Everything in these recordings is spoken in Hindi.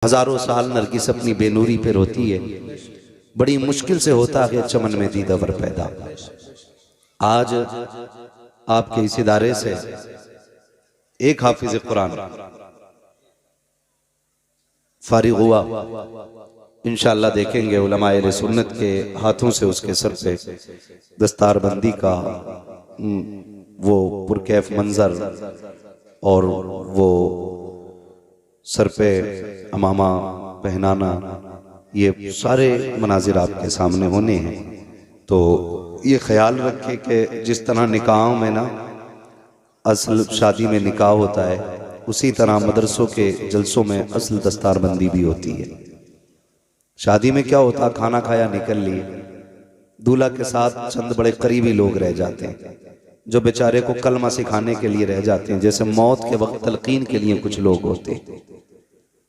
हजारों साल नरगिस अपनी बेनूरी पे रोती है, बड़ी मुश्किल से होता है चमन में दीदावर पैदा। आज आपके इस इदारे से एक हाफिज कुरान फारिग हुआ, इंशाअल्लाह देखेंगे उलमाए अहले सुन्नत के हाथों से उसके सर पे दस्तारबंदी का वो पुरकैफ मंजर और वो सर पे अमामा पहनाना, ये सारे मनाजिर आपके सामने होने हैं। तो ये ख्याल रखें कि जिस तरह निकाहों में ना असल शादी में निकाह होता है, उसी तरह मदरसों के जलसों में असल दस्तारबंदी भी होती है। शादी में क्या होता, खाना खाया निकल लिए, दूल्हा के साथ चंद बड़े करीबी लोग रह जाते हैं जो बेचारे को कलमा सिखाने के लिए रह जाते हैं, जैसे मौत के वक्त तलकीन के लिए कुछ लोग होते हैं।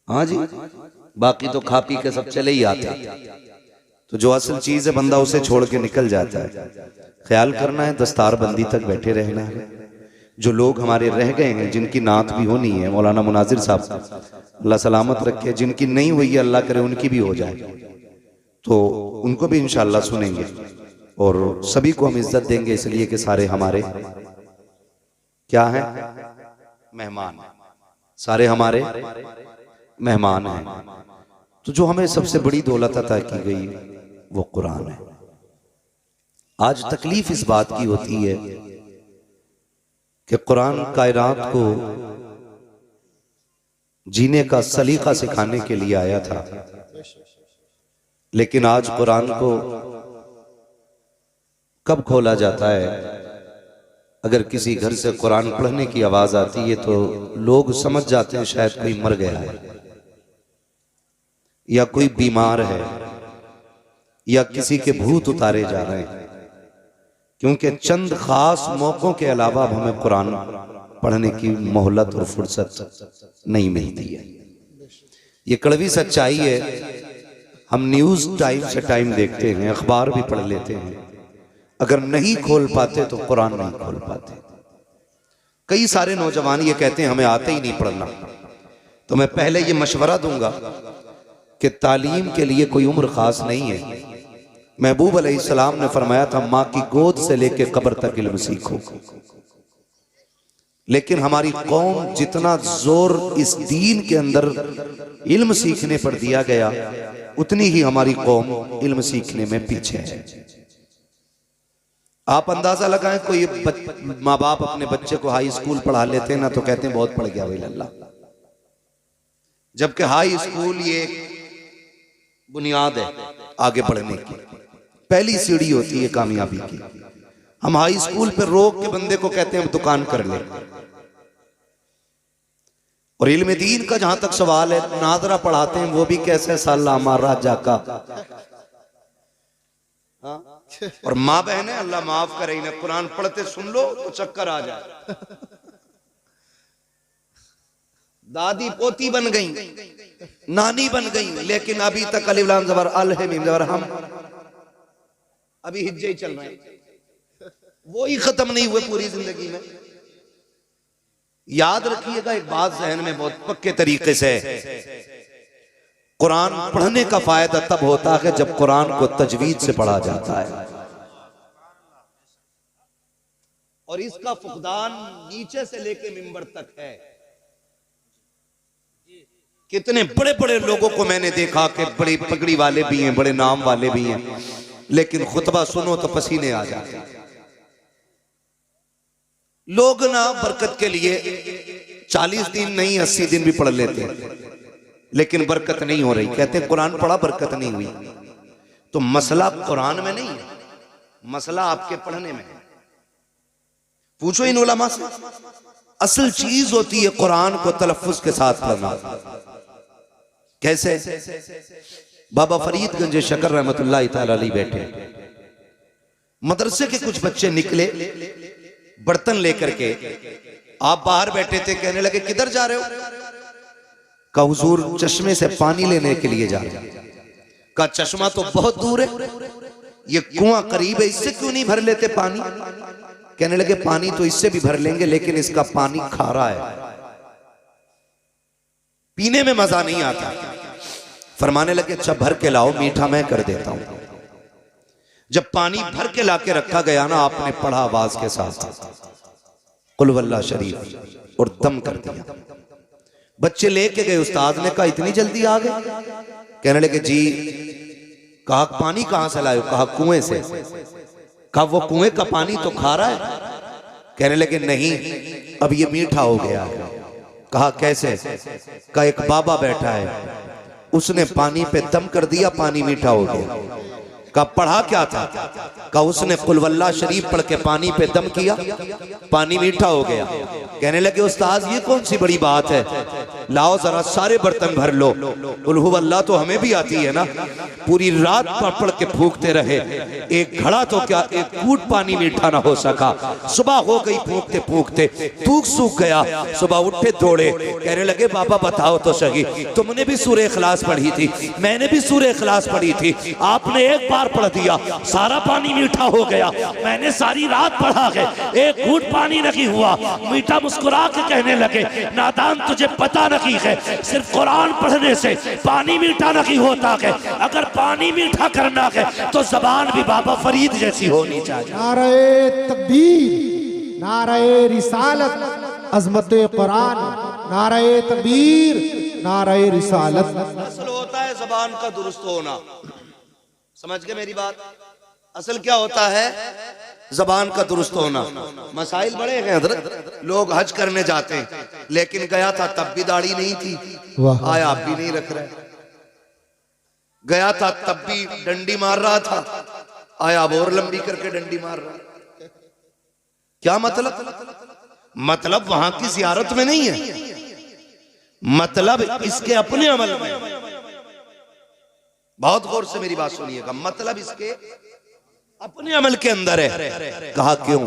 हाँ जी, बाकी तो खा पी के सब चले ही आते हैं। तो जो असल चीज है बंदा उसे छोड़ के निकल जाता है। ख्याल करना है, दस्तारबंदी तक बैठे रहना है। जो लोग हमारे रह गए हैं, जिनकी नात भी होनी है, मौलाना मुनाजिर साहब अल्लाह सलामत रखे, जिनकी नहीं हुई है अल्लाह करे उनकी भी हो जाए, तो उनको भी इंशाअल्लाह सुनेंगे और सभी को हम इज्जत देंगे, इसलिए कि सारे हमारे क्या हैं, मेहमान, सारे हमारे मेहमान हैं। तो जो हमें सबसे बड़ी दौलत अता की गई वो कुरान है। आज तकलीफ इस बात की होती है कि कुरान कायनात को जीने का सलीका सिखाने के लिए आया था, लेकिन आज कुरान को कब खोला जाता है, अगर किसी घर से कुरान पढ़ने की आवाज आती है तो लोग समझ जाते हैं शायद कोई मर गया है या कोई बीमार है या किसी के भूत उतारे जा रहे हैं, क्योंकि चंद खास मौकों के अलावा अब हमें कुरान पढ़ने की मोहलत और फुर्सत नहीं मिलती है। ये कड़वी सच्चाई है। हम न्यूज टाइम से टाइम देखते हैं, अखबार भी पढ़ लेते हैं, अगर नहीं खोल पाते तो कुरान नहीं खोल पाते। कई सारे नौजवान ये कहते हैं हमें आते ही नहीं पढ़ना। तो मैं पहले ये मशवरा दूंगा कि तालीम के लिए कोई उम्र खास नहीं है। महबूब अलैहिस्सलाम ने फरमाया था माँ की गोद से लेकर कब्र तक इल्म सीखो, लेकिन हमारी कौम जितना जोर इस दीन के अंदर इल्म सीखने पर दिया गया, उतनी ही हमारी कौम इल्म सीखने में पीछे है। आप अंदाजा लगाएं, कोई माँ बाप अपने बच्चे को हाई स्कूल पढ़ा लेते हैं ना तो कहते हैं बहुत पढ़ गया भाई अल्लाह, जबकि हाई स्कूल ये बुनियाद है आगे बढ़ने की, पहली सीढ़ी होती है कामयाबी की। हम हाई स्कूल पे रोक के बंदे को कहते हैं दुकान कर ले। और इल्म दीन का जहां तक सवाल है, नादरा पढ़ाते हैं वो भी कैसे साला हमारा जाका, और माँ बहने अल्लाह माफ करे इन्हें कुरान पढ़ते सुन लो तो चक्कर आ जाए। दादी पोती बन गई, नानी बन गई, लेकिन अभी तक अलिफ लाम ज़बर अल है मीम ज़बर हम अभी हिज्जे ही चल रहे हैं, वो ही खत्म नहीं हुए पूरी जिंदगी में। याद रखिएगा एक बात जहन में बहुत पक्के तरीके से, कुरान पढ़ने का फायदा तब होता है जब कुरान को तजवीद से पढ़ा जाता है, और इसका फुकदान नीचे से लेके मिंबर तक है। कितने बड़े बड़े लोगों को मैंने देखा कि बड़ी पगड़ी वाले भी हैं, बड़े नाम वाले भी हैं, लेकिन खुतबा सुनो तो पसीने आ जाते हैं। लोग ना बरकत के लिए 40 दिन नहीं 80 दिन भी पढ़ लेते हैं, लेकिन बरकत नहीं हो रही। कहते हैं कुरान पढ़ा बरकत नहीं हुई। तो मसला कुरान में नहीं है, मसला आपके पढ़ने में है। पूछो इन उलमा से, असल चीज होती है कुरान को तलफ्फुज के साथ पढ़ना। कैसे? बाबा फरीदगंज शकर रहमतुल्लाह तआला अलैह बैठे, मदरसे के कुछ बच्चे निकले बर्तन लेकर के, आप बाहर बैठे थे, कहने लगे किधर जा रहे हो? का हुजूर चश्मे से पानी लेने के लिए जा रहे हैं। का चश्मा तो बहुत दूर है, ये कुआं करीब है, इससे क्यों नहीं भर लेते पानी? कहने लगे पानी तो इससे भी भर लेंगे, लेकिन इसका पानी खारा है, पीने में मजा नहीं आता। फरमाने लगे अच्छा भर के लाओ, मीठा मैं कर देता हूं। जब पानी भर के लाके रखा गया ना, आपने पढ़ा आवाज के साथ कुल वल्लाह शरीफ और दम कर दिया। बच्चे लेके गए, उस्ताद ने कहा इतनी जल्दी आ गए? कहने लगे जी। कहा पानी कहां से लाए? कहा कुएं से। कहा वो कुएं का पानी तो खारा है? कहने लगे नहीं, अब ये मीठा हो गया है। कहा कैसे? कहा एक बाबा बैठा है, उसने पानी पे दम कर दिया, पानी मीठा हो गया। का पढ़ा क्या था? का उसने कुल वल्लाह शरीफ पढ़ के पानी पे दम किया, पानी मीठा हो गया। कहने लगे उस्ताद ये कौन सी बड़ी बात है, लाओ जरा सारे बर्तन भर लो। कुल हुवल्लाह तो हमें भी आती है ना। पूरी रात पढ़ के फूकते रहे, एक घड़ा तो क्या एक कूट पानी मीठा ना हो सका। सुबह हो गई, फूकते फूकते फूक सूख गया। सुबह उठे दौड़े, कहने लगे बाबा बताओ तो सही, तुमने भी सूरह इखलास पढ़ी थी, मैंने भी सूरह इखलास पढ़ी थी, आपने एक बार पढ़ दिया सारा पानी मीठा हो गया, मैंने सारी रात पढ़ा है, एक घूंट पानी नहीं हुआ। मीठा मुस्कुरा के कहने लगे नादान तुझे पता नहीं है, सिर्फ कुरान पढ़ने से पानी मीठा नहीं होता है। अगर पानी मीठा करना है तो जबान भी बाबा फरीद जैसी होनी चाहिए। नारे तकबीर, नारे रिसालत, अजमत कुरान, नारे तकबीर, नारे रिसालत। असल होता है जबान का दुरुस्त होना। समझ गए मेरी बात? असल क्या होता है? जबान का दुरुस्त होना। मसाइल बड़े हैं हजरत। लोग हज करने जाते हैं, लेकिन गया था तब भी दाढ़ी नहीं थी, आया आप भी नहीं रख रहे। गया था तब भी डंडी मार रहा था, आया अब और लंबी करके डंडी मार रहा। क्या मतलब? मतलब वहां की जियारत में नहीं है, मतलब इसके अपने अमल में। बहुत गौर से मेरी बात सुनिएगा, मतलब इसके अपने अमल के अंदर है। कहा क्यों?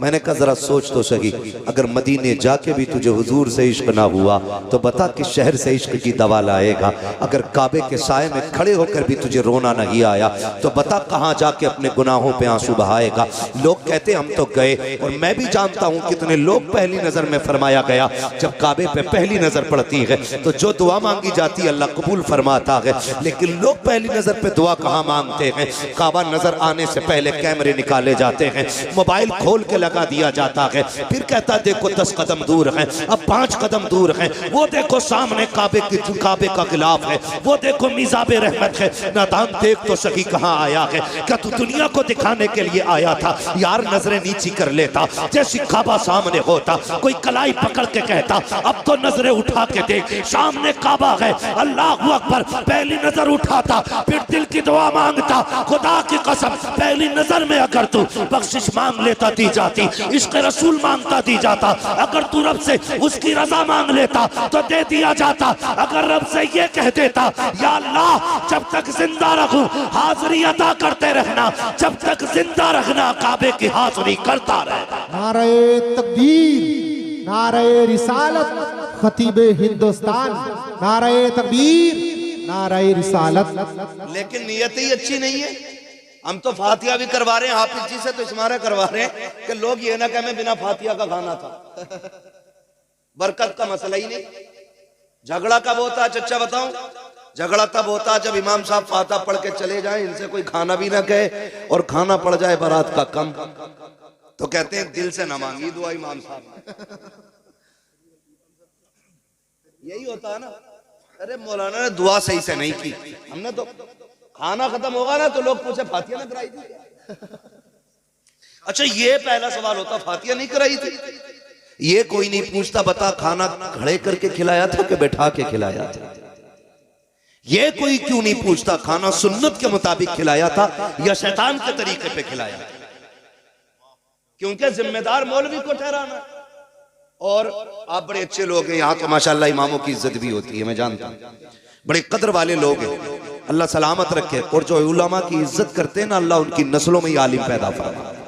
मैंने कहा जरा सोच तो सही, अगर मदीने जाके भी तुझे हुजूर से इश्क ना हुआ तो बता किस शहर से इश्क की दवा लाएगा। अगर काबे के साए में खड़े होकर भी तुझे रोना नहीं आया तो बता कहां जाके अपने गुनाहों पे आंसू बहाएगा। लोग कहते हम तो गए, और मैं भी जानता हूं कितने लोग पहली नजर में फरमाया गया जब काबे पे पहली नजर पड़ती है तो जो दुआ मांगी जाती है अल्लाह कबूल फरमाता है। लेकिन लोग पहली नजर पे दुआ कहां मांगते हैं? काबा नजर आने से पहले कैमरे निकाले जाते हैं, मोबाइल खोल के लगा दिया जाता है, फिर कहता देखो 10 कदम दूर है, अब 5 कदम दूर है, वो देखो सामने काबे का गिलाफ है, वो देखो मिजाबे रहमत है। नादान देख तो सही कहां आया है? क्या तू दुनिया को दिखाने के लिए आया था? यार नजरें नीची कर लेता, जैसी काबा सामने होता, कोई कलाई पकड़ के कहता अब तो नजरें उठा के देख, सामने काबा है, अल्लाह अकबर। पहली नजर उठाता, फिर दिल की दुआ मांगता, खुदा की कसम पहली नजर में अगर तू बख्शिश मांग लेता दी जाती, इश्क रसूल मांगता दी जाता, अगर तू रब से उसकी रजा मांग लेता तो दे दिया जाता। अगर रब से ये कह देता या अल्लाह जब तक जिंदा रहूं हाजिरी अदा करते रहना, जब तक जिंदा रहना काबे की हाजिरी करता रहना। नारे तकबीर, नारे रिसालत, खतीबे हिंदुस्तान, नारे तकबीर, नारे रिसालत। लेकिन नियत ही अच्छी नहीं है। हम तो फातिहा भी करवा रहे हैं हाफिज जी से, तो इसमारा करवा रहे हैं कि लोग ये ना कहें मैं बिना फातिहा का खाना था। बरकत का मसला ही नहीं। झगड़ा कब होता है चच्चा बताऊं? झगड़ा तब होता है जब इमाम साहब फातिहा पढ़ के चले जाएं, इनसे कोई खाना भी ना कहे और खाना पड़ जाए बारात का कम, तो कहते हैं दिल से ना मांगी दुआ इमाम साहब। यही होता है ना। अरे मौलाना ने दुआ सही से नहीं की, हमने तो खाना खत्म होगा ना तो लोग पूछे फातिहा ना कराई थी। अच्छा ये पहला सवाल होता, फातिहा नहीं कराई थी? ये कोई नहीं पूछता बता खाना खड़े करके खिलाया था कि बैठा के खिलाया था? ये कोई क्यों नहीं पूछता खाना सुन्नत के मुताबिक खिलाया था या शैतान के तरीके पे खिलाया था? क्योंकि जिम्मेदार मौलवी को ठहराना। और आप बड़े अच्छे लोग हैं यहाँ तो माशाल्लाह इमामों की इज्जत भी होती है, मैं जानता हूँ, बड़े कदर वाले लोग हैं, अल्लाह सलामत रखे। और जो उलमा की इज्जत करते हैं ना अल्लाह उनकी नस्लों में आलिम पैदा फरमाता है।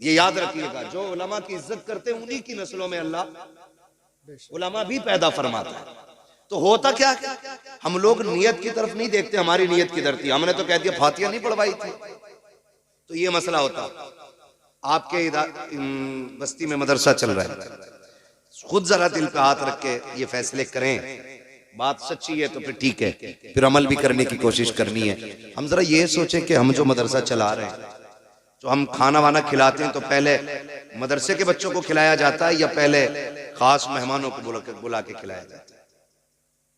ये याद रखिएगा, जो उलमा की इज्जत करते हैं उन्हीं की नस्लों में अल्लाह उलमा भी पैदा फरमाता है। तो होता क्या है, हम लोग नियत की तरफ नहीं देखते, हमारी नियत किधर थी? हमने तो कह दिया फातिहा नहीं पढ़वाई थी, तो ये मसला होता। आपके बस्ती में मदरसा चल रहा है, खुद जरा दिल पे हाथ रख के ये फैसले करें बात सच्ची है तो फिर ठीक है, फिर अमल भी करने की कोशिश करनी है। हम जरा ये सोचें कि हम जो मदरसा चला रहे हैं, जो हम खाना वाना खिलाते हैं, तो पहले मदरसे के बच्चों को खिलाया जाता है या पहले खास मेहमानों को बुला के खिलाया जाता है?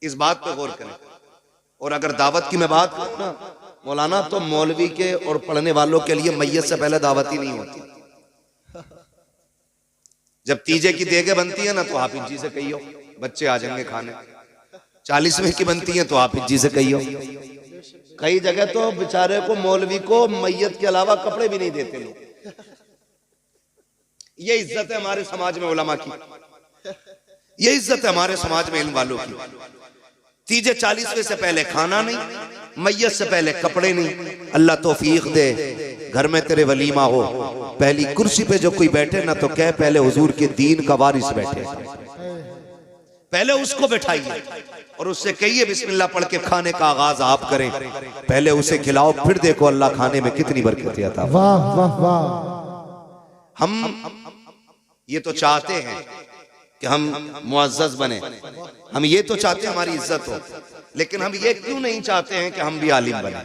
इस बात पे गौर करें। और अगर दावत की मैं बात करूं ना मौलाना, तो मौलवी के और पढ़ने वालों के लिए मैयत से पहले दावत ही नहीं होती। जब तीजे की देगे बनती है ना, तो हाफिज जी से कहियो, बच्चे आ जाएंगे खाने। 40वें की बनती है तो हाफिज जी से कहियो। कई जगह तो बेचारे को, मौलवी को मैयत के अलावा कपड़े भी नहीं देते लोग। ये इज्जत है हमारे समाज में उलमा की, ये इज्जत है हमारे समाज में इल्म वालों की। तीजे 40वें से पहले खाना नहीं, मैयत से पहले कपड़े नहीं। अल्लाह तौफीक दे, घर में तेरे वलीमा हो, पहली कुर्सी पे जो कोई बैठे ना, तो कह पहले हुजूर के दीन का वारिस बैठे, पहले उसको बैठाइए और उससे कहिए बिस्मिल्लाह पढ़ के खाने का आगाज आप करें। पहले उसे खिलाओ, फिर देखो अल्लाह खाने में कितनी बरकत अता। वाह वाह वाह। हम ये तो चाहते हैं कि हम मुअज़्ज़ज़ बने, हम ये तो चाहते हैं हमारी इज्जत हो, लेकिन हम ये क्यों नहीं चाहते हैं कि हम भी आलिम बने?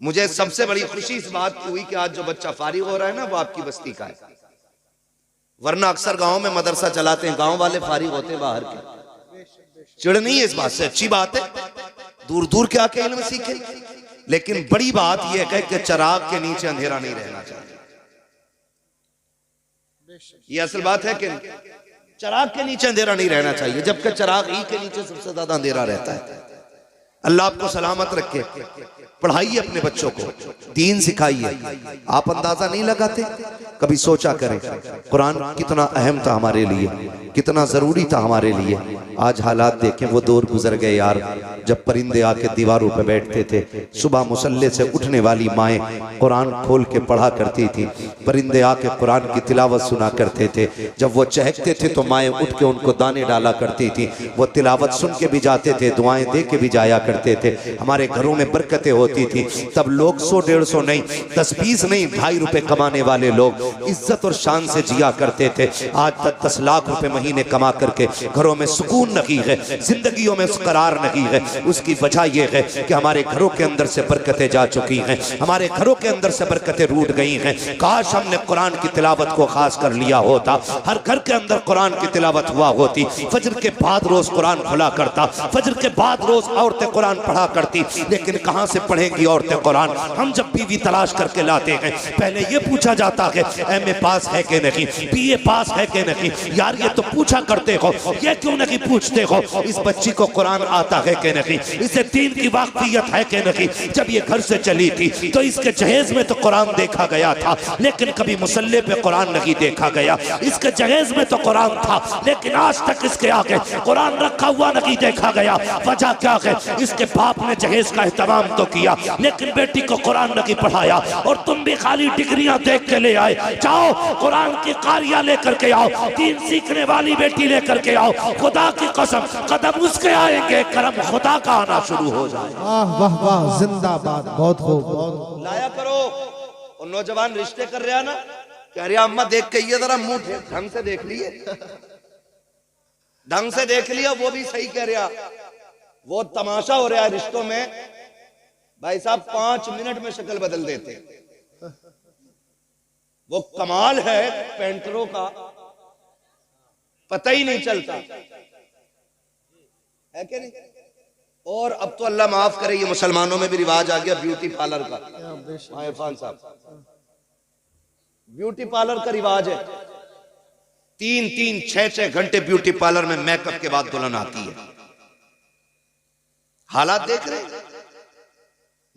मुझे सबसे बड़ी खुशी इस बात की हुई कि आज जो बच्चा फारिग हो रहा है ना, वो आपकी बस्ती का है। वरना अक्सर गांव में मदरसा चलाते हैं, गांव वाले फारिग होते हैं बाहर के। चिढ़ नहीं है इस बात से, अच्छी बात है, दूर दूर के आके इल्म सीखे। लेकिन बड़ी बात यह है कि चिराग के नीचे अंधेरा नहीं रहना चाहिए। ये असल बात है कि चिराग के नीचे अंधेरा नहीं रहना चाहिए, जबकि चिराग ही के नीचे सबसे ज्यादा अंधेरा रहता है। अल्लाह आपको सलामत रखे। पढ़ाइए अपने बच्चों को, दीन सिखाइए। आप अंदाजा नहीं लगाते, कभी सोचा करें कुरान कितना अहम था हमारे लिए, कितना जरूरी था हमारे लिए। आज हालात देखें, वो दौर गुजर गए यार, जब परिंदे आके दीवारों पे बैठते थे। सुबह मुसल्ले से उठने वाली माएँ कुरान खोल के पढ़ा करती थी, परिंदे आके कुरान की तिलावत सुना करते थे। जब वो चहकते थे तो माएँ उठ के उनको दाने डाला करती थी। वो तिलावत सुन के भी जाते थे, दुआएं दे के भी जाया करते थे। हमारे घरों में बरकतें होती थी। तब लोग 100-150 नहीं, 10-20 नहीं, 2.5 रुपए कमाने वाले लोग इज्जत और शान से जिया करते थे। आज तक 10 लाख रुपए महीने कमा करके घरों में सुकून नहीं है, जिंदगियों में करार नहीं है। उसकी वजह यह है कि हमारे घरों के अंदर से बरकतें जा चुकी हैं, हमारे घरों के अंदर से बरकतें रूठ गई हैं। काश हमने कुरान की तिलावत को खास कर लिया होता, हर घर के अंदर कुरान की तिलावत हुआ होती। फजर के बाद रोज कुरान खुला करता, फजर के बाद रोज औरतें कुरान पढ़ा करती। लेकिन कहां से पढ़ेंगी औरतें कुरान? हम जब बीवी तलाश करके लाते हैं, पहले ये पूछा जाता है एमए पास है कि नहीं, बीए पास है कि नहीं। यार ये तो पूछा करते हो, ये क्यों नहीं पूछते हो इस बच्ची को कुरान आता है कि नहीं, इसे दीन की वाकफियत है कि नहीं। जब ये घर से चली थी तो इसके जहेज में तो कुरान देखा गया था, लेकिन कभी मुसल्ले पे कुरान नहीं देखा गया। इसके जहेज में तो कुरान था, लेकिन आज तक इसके आगे कुरान रखा हुआ नहीं देखा गया। वजह क्या है? इसके बाप ने जहेज का एहतमाम तो किया, लेकिन बेटी को कुरान नहीं पढ़ाया। और तुम भी खाली डिग्रियां देख के ले आए। जाओ कुरान की कारियां लेकर के आओ, दीन सीखने वाली बेटी लेकर के आओ। खुदा की कसम कदम उसके आएंगे, करम खुदा का आना शुरू हो जाए। वाह वाह वाह, जिंदाबाद। बहुत खूब, बहुत लाया करो। और नौजवान रिश्ते कर रहा ना, कह रहा अम्मा देख के ये जरा मुंह ढंग से देख लिए, ढंग से देख लिया। वो भी सही कह रहा, वो तमाशा हो रहा है रिश्तों में। भाई साहब 5 मिनट में शक्ल बदल देते। वो कमाल है पेंटरों का, पता ही नहीं चलता है कि नहीं। और अब तो अल्लाह माफ करे, ये मुसलमानों में भी रिवाज आ गया ब्यूटी पार्लर का। इरफान साहब, ब्यूटी पार्लर का रिवाज है। 3-3, 6-6 घंटे ब्यूटी पार्लर में मेकअप के बाद दुल्हन आती है। हालात देख रहे हैं।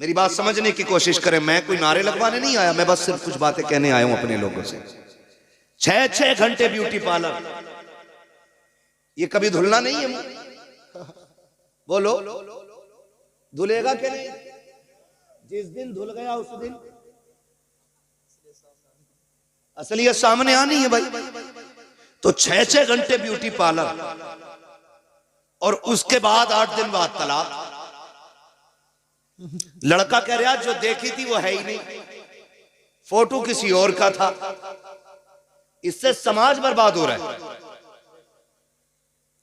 मेरी बात समझने की कोशिश करें। मैं कोई नारे लगवाने नहीं आया, मैं बस सिर्फ कुछ बातें कहने आया हूं अपने लोगों से। 6-6 घंटे ब्यूटी पार्लर, ये कभी धुलना नहीं है। बोलो धुलेगा कि नहीं? जिस दिन धुल गया उस दिन असलियत सामने आनी है भाई। तो 6-6 घंटे ब्यूटी पार्लर, और उसके बाद 8 दिन बाद तलाक। लड़का कह रहा जो देखी थी वो है ही नहीं, फोटो किसी और का था। इससे समाज बर्बाद हो रहा है।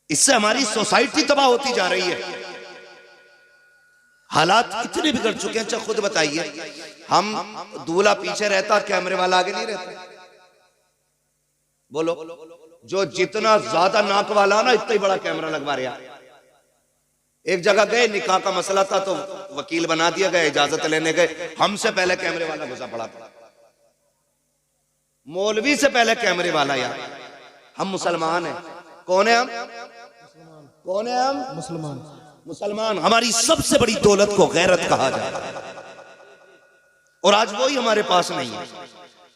इससे हमारी सोसाइटी तबाह होती जा रही है। हालात इतने बिगड़ चुके हैं। अच्छा खुद बताइए, हम दूल्हा पीछे रहता, कैमरे वाला आगे नहीं रहता? बोलो, जो जितना ज्यादा नाक वाला ना इतना ही बड़ा कैमरा लगवा रहा। एक जगह गए, निकाह का मसला था तो वकील बना दिया गया, इजाजत लेने गए, हमसे पहले कैमरे वाला घुसा पड़ा था। मौलवी से पहले कैमरे वाला। यार हम मुसलमान हैं। कौन है हम? कौन है हम? मुसलमान। मुसलमान। हमारी सबसे बड़ी दौलत को गैरत कहा जाता है, और आज वही हमारे पास नहीं है।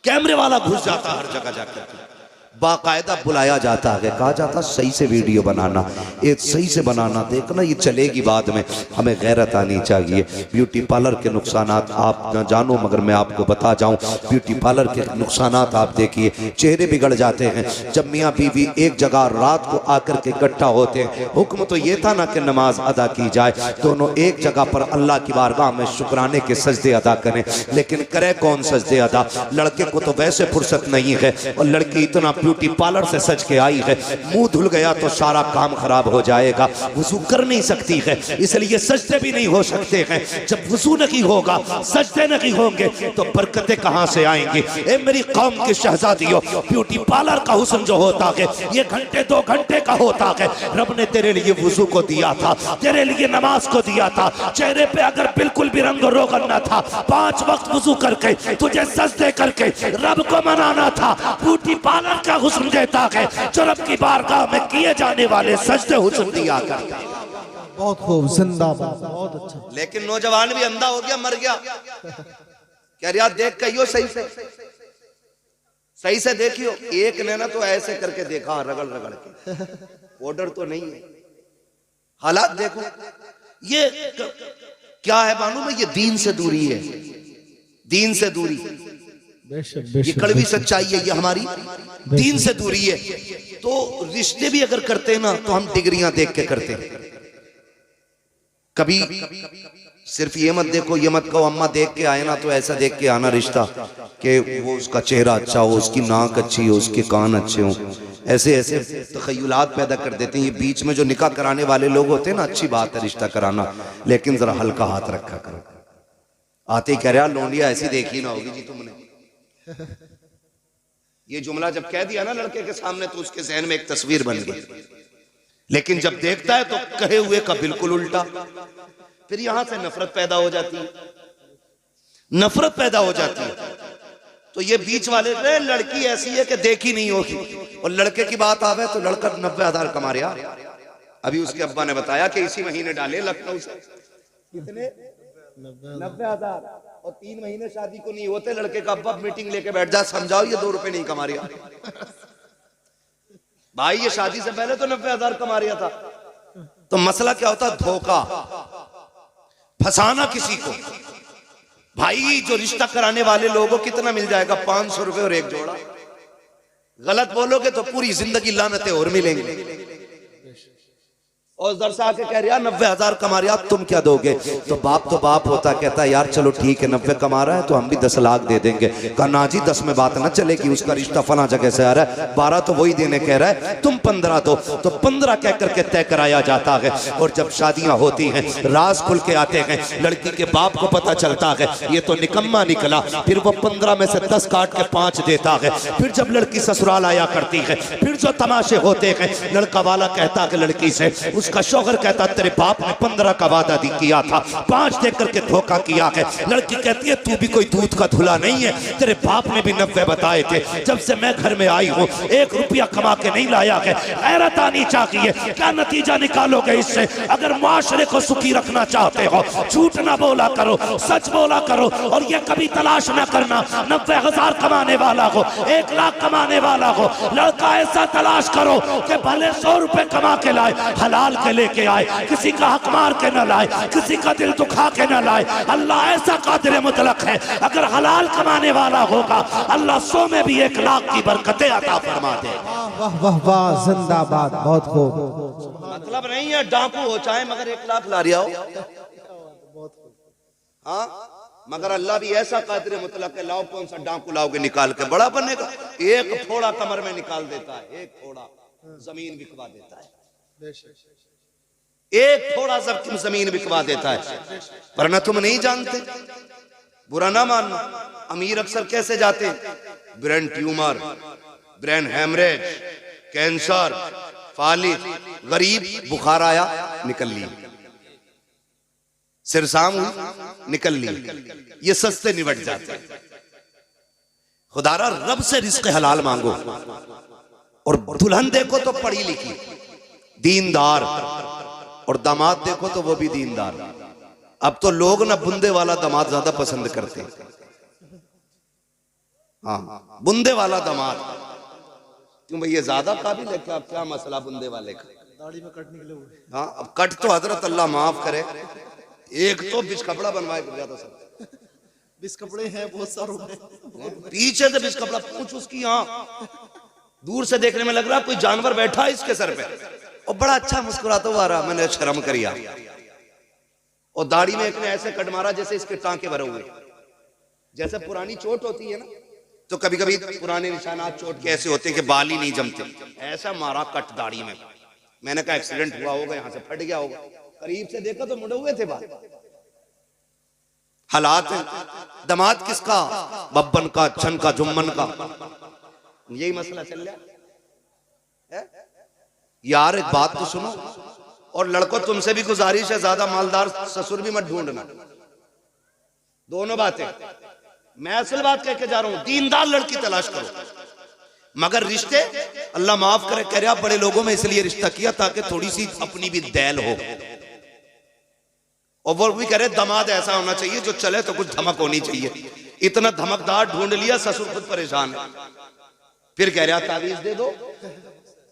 कैमरे वाला घुस जाता हर जगह जाकर, बाकायदा बुलाया जाता है, कहा जाता सही से वीडियो बनाना, ये सही से बनाना, देखना ये चलेगी बाद में। हमें गैरत आनी चाहिए। ब्यूटी पार्लर के नुकसानात आप न जानो मगर मैं आपको बता जाऊं, ब्यूटी पार्लर के नुकसानात आप देखिए, चेहरे बिगड़ जाते हैं। जब मियाँ बीवी एक जगह रात को आकर के इकट्ठा होते हैं, हुक्म तो ये था ना कि नमाज अदा की जाए, दोनों एक जगह पर अल्लाह की बारगाह में शुक्राने के सजदे अदा करें, लेकिन करे कौन सजदे अदा? लड़के को तो वैसे फुर्सत नहीं है, और लड़की इतना ब्यूटी पार्लर से सज के आई है, मुंह धुल गया तो सारा काम खराब हो जाएगा, वुजू कर नहीं सकती है, इसलिए सजदे भी नहीं हो सकते हैं। जब वुजू नहीं होगा, सजदे नहीं होंगे, तो बरकतें कहां से आएंगी? ए मेरी कौम के शहजादियों, ब्यूटी पार्लर का हुस्न जो होता है ये घंटे 2 घंटे का होता है। रब ने तेरे लिए वुजू को दिया था, तेरे लिए नमाज को दिया था। चेहरे पे अगर बिल्कुल भी रंग रोगन न था, 5 वक्त वुजू करके तुझे सजदे करके रब को मनाना था। ब्यूटी पार्लर का हुस्न देता है जो रब की बारगाह में किए जाने वाले सजदे हुस्न दिया करता है। बहुत खूब, जिंदाबाद, बहुत अच्छा। लेकिन नौजवान भी अंधा हो गया, मर गया। कह रहा देख कहियो सही से देखियो। एक ने ना तो ऐसे करके देखा, रगड़ रगड़ के, ऑर्डर तो नहीं है। हालात देखो, ये क्या है मालूम है? ये दीन से दूरी है, दीन से दूरी। ये कड़वी सच्चाई है, ये हमारी दीन से दूरी है। तो रिश्ते भी अगर करते हैं ना तो हम डिग्रियां देख के करते हैं। कभी सिर्फ ये मत देखो, ये मत कहो अम्मा देख के आए ना तो ऐसा देख के आना रिश्ता कि वो उसका चेहरा अच्छा हो, उसकी नाक अच्छी हो, उसके कान अच्छे हो। ऐसे ऐसे तखय्युलात पैदा कर देते हैं। ये बीच में जो निकाह कराने वाले लोग होते हैं ना, अच्छी बात है रिश्ता कराना, लेकिन जरा हल्का हाथ रखा करो। आते ही कह रहा लोंडिया ऐसी देखी ना होगी जी तुमने। ये जुमला जब कह दिया ना लड़के के सामने तो उसके जहन में एक तस्वीर बन गई, लेकिन जब देखता है तो कहे हुए का बिल्कुल उल्टा। फिर यहां से नफरत पैदा हो जाती है, नफरत पैदा हो जाती है। तो ये बीच वाले लड़की ऐसी है कि देखी नहीं होगी, और लड़के की बात आवे तो लड़का 90,000 कमा रहा। अभी उसके अब्बा ने बताया कि इसी महीने डाले लखनऊ से कितने 90,000, और 3 महीने शादी को नहीं होते, लड़के का अब्बा मीटिंग लेके बैठ जा, समझाओ ये 2 रुपए नहीं कमा रहा। भाई ये शादी से पहले तो 90,000 कमा रहा था। तो मसला क्या होता? धोखा, फंसाना किसी को। भाई जो रिश्ता कराने वाले लोगों कितना मिल जाएगा? 500 रुपए और एक जोड़ा। गलत बोलोगे तो पूरी जिंदगी लानतें और मिलेंगे। और उधर से आके कह रहा 90,000 कमा रहा, तुम क्या दोगे? तो बाप होता, कहता यार चलो ठीक है 90 कमा रहा है तो हम भी 10 लाख दे देंगे। कहा ना जी 10 में बात ना चलेगी, उसका रिश्ता फला जगह से आ रहा है, 12 तो वही देने कह रहा है, तुम 15 दो। तो 15 कह करके तय कराया जाता है। और जब शादियां होती हैं, राज खुल के आते हैं, लड़की के बाप को पता चलता है ये तो निकम्मा निकला, फिर वो 15 में से 10 काट के 5 देता है। फिर जब लड़की ससुराल आया करती है, फिर जो तमाशे होते हैं, लड़का वाला कहता है लड़की से, उसका शौहर कहता तेरे बाप ने 15 का वादा किया था, 5 दे करके धोखा किया है। लड़की कहती है तू भी कोई दूध का धुला नहीं है, तेरे बाप ने भी 90 बताए थे। जब से मैं घर में आई हूँ 1 रुपया कमा के नहीं लाया है। गैरत आनी चाहिए। क्या नतीजा निकालोगे इससे? अगर माशरे को सुखी रखना चाहते हो, झूठ ना बोला करो, सच बोला करो। और ये कभी तलाश ना करना 90,000 कमाने वाला हो, 1 लाख कमाने वाला हो। लड़का ऐसा तलाश करो कि भले 100 रुपए कमा के लाए, हलाल के लेके आए, किसी का हक मार के न लाए, किसी का दिल दुखा के न लाए। अल्लाह ऐसा कादिर मुतलक है, अगर हलाल कमाने वाला होगा अल्लाह 100 में भी 1 लाख की बरकतें अता फरमा दे। वाह वाह वाह, जिंदाबाद, बहुत खूब। मतलब नहीं है डाकू हो चाहे मगर 1 लाख ला रहा हो। हाँ, मगर अल्लाह भी ऐसा कादिर मुतलक है, लाओ कौन सा डाकू लाओगे निकाल के बड़ा बनेगा। 1 फोड़ा कमर में निकाल देता है, 1 फोड़ा जमीन बिकवा देता है। एक थोड़ा सा जमीन बिकवा देता है, वरना तुम नहीं जानते। बुरा ना मानना। अमीर अक्सर कैसे जाते? Brain tumour, brain haemorrhage, cancer, फालिज। गरीब बुखार आया, निकल ली, सिरसाम हुई, निकल ली। ये सस्ते निबट जाते। खुदारा रब से रिस्क हलाल मांगो। और दुल्हन देखो तो पढ़ी लिखी, दीनदार, और दामाद देखो तो वो भी दीनदार। अब तो लोग ना बुंदे वाला दामाद ज्यादा पसंद करते। हाँ, बुंदे वाला दामाद। क्यों भाई, ये ज्यादा काबिल है क्या? क्या मसला बुंदे वाले का? दाढ़ी में कट निकले हुए। हाँ, अब कट तो हजरत अल्लाह माफ करे, एक तो बिस कपड़ा बनवाए फिर जाता सब। बिस कपड़े हैं बहुत सारे, पीछे से बिस कपड़ा पूछ उसकी। हाँ, दूर से देखने में लग रहा कोई जानवर बैठा है इसके सर पे, और बड़ा अच्छा मुस्कुराता हुआ रहा। मैंने शर्म करिया। और दाढ़ी में एक ने ऐसे कट मारा जैसे इसके टांके भरे हुए। जैसे पुरानी चोट होती है ना, तो कभी कभी पुराने निशानात चोट के ऐसे होते हैं कि बाल ही नहीं जमते। ऐसा मारा कट दाढ़ी में। मैंने कहा एक्सीडेंट हुआ होगा, यहां से फट गया होगा। करीब से देखा तो मुड़े हुए थे बाल। हालात है। दमाद किसका? बब्बन का, छन का, जुम्मन का। यही मसला चल रहा है। यार एक बात तो सुनो, और लड़कों तुमसे भी गुजारिश है, ज्यादा मालदार ससुर भी मत ढूंढना। दोनों बातें मैं असल बात कह के जा रहा हूं। दीनदार लड़की तलाश करो, मगर रिश्ते अल्लाह माफ करे, कह रहा बड़े लोगों में इसलिए रिश्ता किया ताकि थोड़ी सी अपनी भी दैल हो। और वो भी कह रहे दामाद ऐसा होना चाहिए जो चले तो कुछ धमक होनी चाहिए। इतना धमकदार ढूंढ लिया, ससुर खुद परेशान है। फिर कह रहा तावीज दे दो,